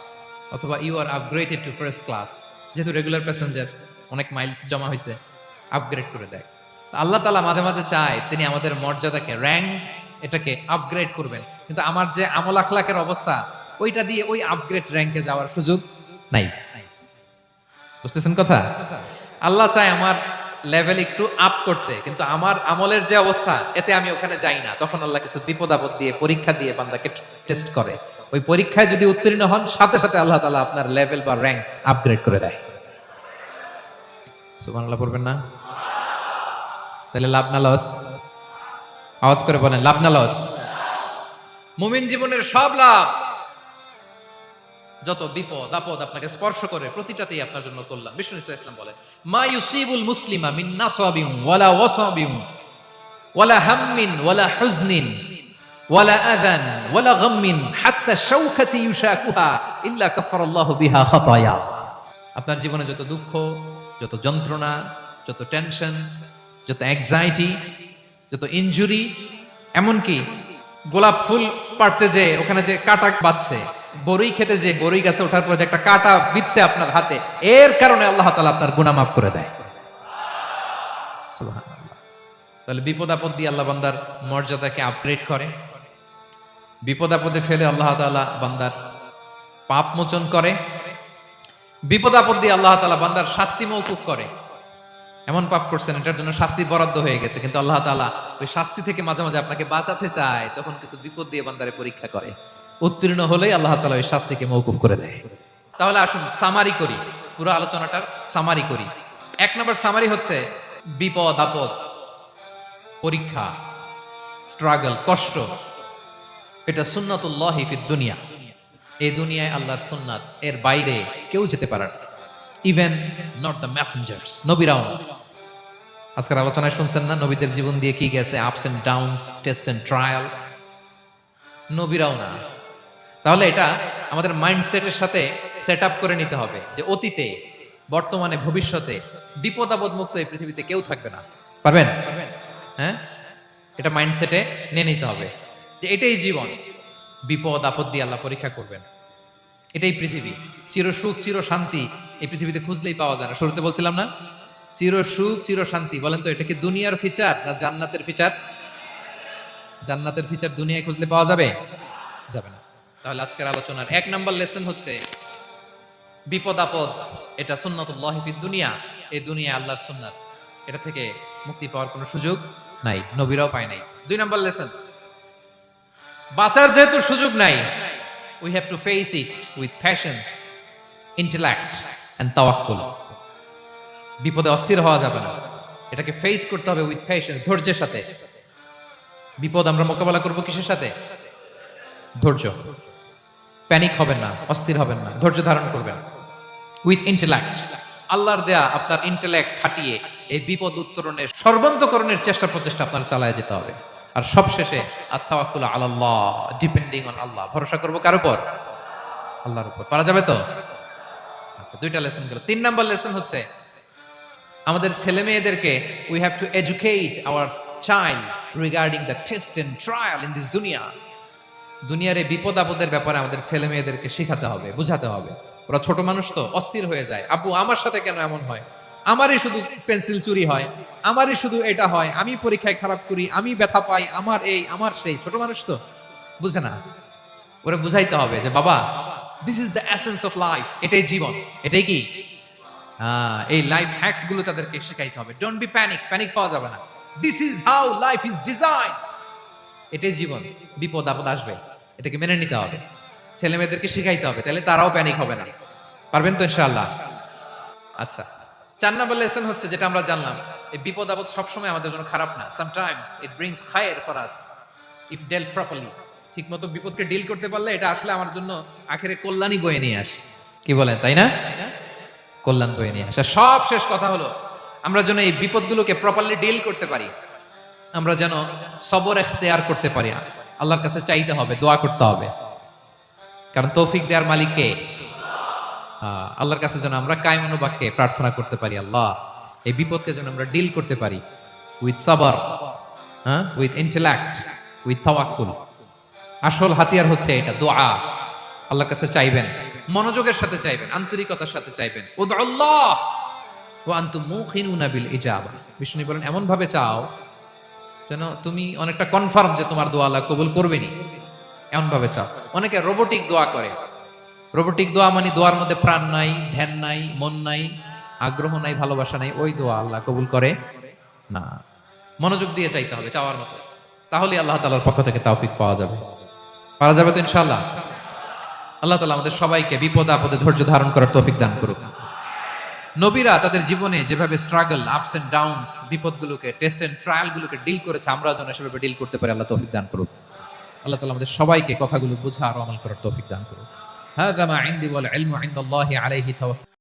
অথবা you are upgraded to first class. যেহেতু রেগুলার প্যাসেঞ্জার, অনেক মাইলস জমা হয়েছে, আপগ্রেড করে দেয়। আল্লাহ তাআলা মাঝে মাঝে চায় তিনি আমাদের মর্যাদাকে, র্যাঙ্ক, এটাকে আপগ্রেড করবেন, কিন্তু আমার যে আমল আখলাকের অবস্থা, ওইটা দিয়ে ওই আপগ্রেড র্যাঙ্কে যাওয়ার সুযোগ নাই। বুঝতেছেন কথা? আল্লাহ চায় আমার লেভেল একটু আপ করতে, কিন্তু আমার আমলের যে অবস্থা, এতে আমি ওখানে যাই না। তখন আল্লাহ কিছু বিপদ আপদ দিয়ে, পরীক্ষা দিয়ে বান্দাকে টেস্ট করে। ওই পরীক্ষায় যদি উত্তীর্ণ হন, সাথে সাথে আল্লাহ তাআলা আপনার লেভেল বা র্যাঙ্ক আপগ্রেড করে দেয়। সুবহানাল্লাহ পড়বেন না? তাহলে লাভ না লস? আওয়াজ করে বলেন, লাভ না লস? মুমিন জীবনের সব লাভ। যত বিপদ আপদ আপনাকে স্পর্শ করে, প্রতিটাতেই আপনার জন্য কল্যাণ। বিষ্ণু ইসলাম বলে, মা ইউসিবুল মুসলিমা মিন নাসাবিন ওয়ালা ওয়াসাবিন ওয়ালা হাম্মিন ওয়ালা হুজনিন ওয়ালা আযান ওয়ালা গাম্মিন হাত্তা শাওকাতি ইউশাকুহা ইল্লা কাফারাল্লাহু বিহা খাতায়া। আপনার জীবনে যত দুঃখ, যত যন্ত্রণা, যত টেনশন, যত অ্যাংজাইটি, যত ইনজুরি, এমনকি গোলাপ ফুল পাড়তে যে ওখানে যে কাটা বাঁধছে, বড়ই খেতে যে বড়ই গাছে ওঠার পর যে একটা কাটা বিঁধছে আপনার হাতে, এর কারণে আল্লাহ তাআলা আপনার গুনাহ মাফ করে দেয়। সুবহানাল্লাহ। তাহলে বিপদ আপদ দিয়ে আল্লাহ বান্দার মর্যাদাকে আপগ্রেড করে। বিপদ আপদে ফেলে আল্লাহ তাআলা বান্দার পাপ মোচন করে। বিপদ আপদ দিয়ে আল্লাহ তাআলা বান্দার শাস্তি মওকুফ করে। এমন পাপ করছেন, এটার জন্য শাস্তি বরাদ্দ হয়ে গেছে, কিন্তু আল্লাহ তাআলা ওই শাস্তি থেকে মাঝে মাঝে আপনাকে বাঁচাতে চায়, তখন কিছু বিপদ দিয়ে বান্দারে পরীক্ষা করে। উত্তীর্ণ হলেই আল্লাহ তাআলা ওই শাস্তিকে মওকুফ করে দেয়। তাহলে আসুন সামারি করি, পুরো আলোচনাটার সামারি করি। এক নম্বর সামারি হচ্ছে বিপদ আপদ, পরীক্ষা, স্ট্রাগল, কষ্ট, এটা সুন্নাতুল্লাহি ফিদ দুনিয়া। এই দুনিয়ায় আল্লাহর সুন্নাত, এর বাইরে কেউ যেতে পারে না, ইভেন নট দ্য মেসেঞ্জার্স, নবীরাও না। আজকের আলোচনায় শুনছেন না নবীদের জীবন দিয়ে কি গেছে, ups and downs, test and trial, নবীরাও না। তাহলে এটা আমাদের মাইন্ডসেটের সাথে সেট আপ করে নিতে হবে যে অতীতে, বর্তমানে, ভবিষ্যতে বিপদ আপদ মুক্ত এই পৃথিবীতে কেউ থাকবে না। পারবেন? হ্যাঁ, এটা মাইন্ডসেটে নিয়ে নিতে হবে যে এটাই জীবন, বিপদ আপদ দিয়ে আল্লাহ পরীক্ষা করবেন। এটাই পৃথিবী। চির সুখ চির শান্তি এই পৃথিবীতে খুঁজলেই পাওয়া যায় না। শুরুতে বলছিলাম না, চির সুখ চির শান্তি। বলেন তো, এটা কি দুনিয়ার ফিচার না জান্নাতের ফিচার? জান্নাতের ফিচার দুনিয়ায় খুঁজলে পাওয়া যাবে? যাবে না। তাহলে আজকের আলোচনার এক নাম্বার লেসন হচ্ছে বিপদ আপদ এটা সুন্নাতুল্লাহি ফিদ দুনিয়া। এই দুনিয়া আল্লাহর সুন্নাত, এটা থেকে মুক্তি পাওয়ার কোনো সুযোগ নাই, নবীরাও পায় নাই। দুই নাম্বার লেসন, বাঁচার যেহেতু সুযোগ নাই, we have to face it with patience, intellect and tawakkul. বিপদে অস্থির হওয়া যাবে না, এটাকে ফেস করতে হবে উইথ পেশেন্স, ধৈর্যের সাথে। বিপদ আমরা মোকাবেলা করব কিসের সাথে? ধৈর্য। প্যানিক হবেন না, অস্থির হবেন না, ধৈর্য ধারণ করবেন উইথ ইন্টেলেক্ট। আল্লাহর দেয়া আপনার ইন্টেলেক্ট খাটিয়ে এই বিপদ উত্তরণের সর্বান্তকরণের চেষ্টা প্রচেষ্টা আপনার চালায় যেতে হবে। আর সবশেষে আত-তাওয়াক্কুল আলাল্লাহ, ডিপেন্ডিং অন আল্লাহ, ভরসা করব কার উপর? আল্লাহর উপর। পারা যাবে তো? আচ্ছা, দুইটা লেসন গেল। তিন নাম্বার লেসন হচ্ছে আমাদের ছেলে মেয়েদেরকে we have to educate our child regarding the test and trial in this দুনিয়া। দুনিয়ার এই বিপদ আপদের ব্যাপারে আমাদের ছেলে মেয়েদেরকে শেখাতে হবে, বুঝাতে হবে। ওরা ছোট মানুষ তো, অস্থির হয়ে যায়, আব্বু আমার সাথে কেন এমন হয়, আমারই শুধু পেন্সিল চুরি হয়, আমারই শুধু এটা হয়, আমি পরীক্ষায় খারাপ করি, আমি ব্যথা পাই, আমার এই আমার সেই। ছোট মানুষ তো বুঝে না। ওরা বুঝাইতে হবে যে বাবা, this is the essence of life, এটাই জীবন। এটাই কি? এই লাইফ হ্যাকস গুলো তাদেরকে শেখাইতে হবে। ডোন্ট বি প্যানিক, প্যানিক হওয়া যাবে না। This is how life is design, এটাই জীবন। বিপদ আপদ আসবে, এটাকে মেনে নিতে হবে। ছেলে মেয়েদেরকে শিখাইতে হবে, তাহলে তারাও প্যানিক হবে না। পারবেন তো ইনশাআল্লাহ? আচ্ছা, 4 নাম্বার লেসন হচ্ছে যেটা আমরা জানলাম, এই বিপদ আপদ সবসময় আমাদের জন্য খারাপ না। সামটাইমস ইট ব্রিংস খায়ের for us if dealt properly. ঠিক মতো বিপদকে ডিল করতে পারলে এটা আসলে আমার জন্য আখেরে কল্যাণই বয়ে নিয়ে আসে। কি বলেন, তাই না? কল্যাণ বয়ে নিয়ে আসে। সব শেষ কথা হলো, আমরা যেন এই বিপদগুলোকে প্রপারলি ডিল করতে পারি, আমরা যেন সবর এখতিয়ার করতে পারি। আল্লাহর কাছে চাইতে হবে, দোয়া করতে হবে, কারণ তৌফিক দেওয়ার মালিক কে? আল্লাহর কাছে যেন আমরা কায় মনোবাক্যে প্রার্থনা করতে পারি, আল্লাহ এই বিপদকে যেন আমরা ডিল করতে পারি উইথ সাবর, উইথ ইন্টেলেক্ট, উইথ তাওয়াক্কুল। আসল হাতিয়ার হচ্ছে এটা, দোয়া। আল্লাহর কাছে চাইবেন, মনোযোগের সাথে চাইবেন, আন্তরিকতার সাথে চাইবেন। উদউল্লাহ ওয়া আনতুম মুখিনুনা বিল ইজাবা। বিষ্ণু বলেন এমন ভাবে চাও যেন তুমি অনেকটা কনফার্ম যে তোমার দোয়া আল্লাহ কবুল করবেনই, এমন ভাবে চাও। অনেকে রোবোটিক দোয়া করে। রোবোটিক দোয়া মানে দোয়ার মধ্যে প্রাণ নাই, ধ্যান নাই, মন নাই, আগ্রহ নাই, ভালোবাসা নাই, ওই দোয়া আল্লাহ কবুল করে না। মনোযোগ দিয়ে চাইতে হবে চাওয়ার মতো, তাহলে আল্লাহ তাআলার পক্ষ থেকে তৌফিক পাওয়া যাবে। পারা যাবে তো ইনশাআল্লাহ? আল্লাহ তাআলা আমাদের সবাইকে বিপদ আপদে ধৈর্য ধারণ করার তৌফিক দান করুক। নবীরা তাদের জীবনে যেভাবে স্ট্রাগল, আপস এন্ড ডাউনস, বিপদগুলোকে, টেস্ট এন্ড ট্রায়াল গুলোকে ডিল করেছে, আমরা যেন সেভাবে ডিল করতে পারি। আল্লাহ তৌফিক দান করুক। আল্লাহ তাআলা আমাদের সবাইকে কথাগুলো বোঝা আর আমল করার তৌফিক দান করুক। হাযা মা ইনদি ওয়াল ইলমু ইনদাল্লাহি আলাইহি তাওয়াক্কাল।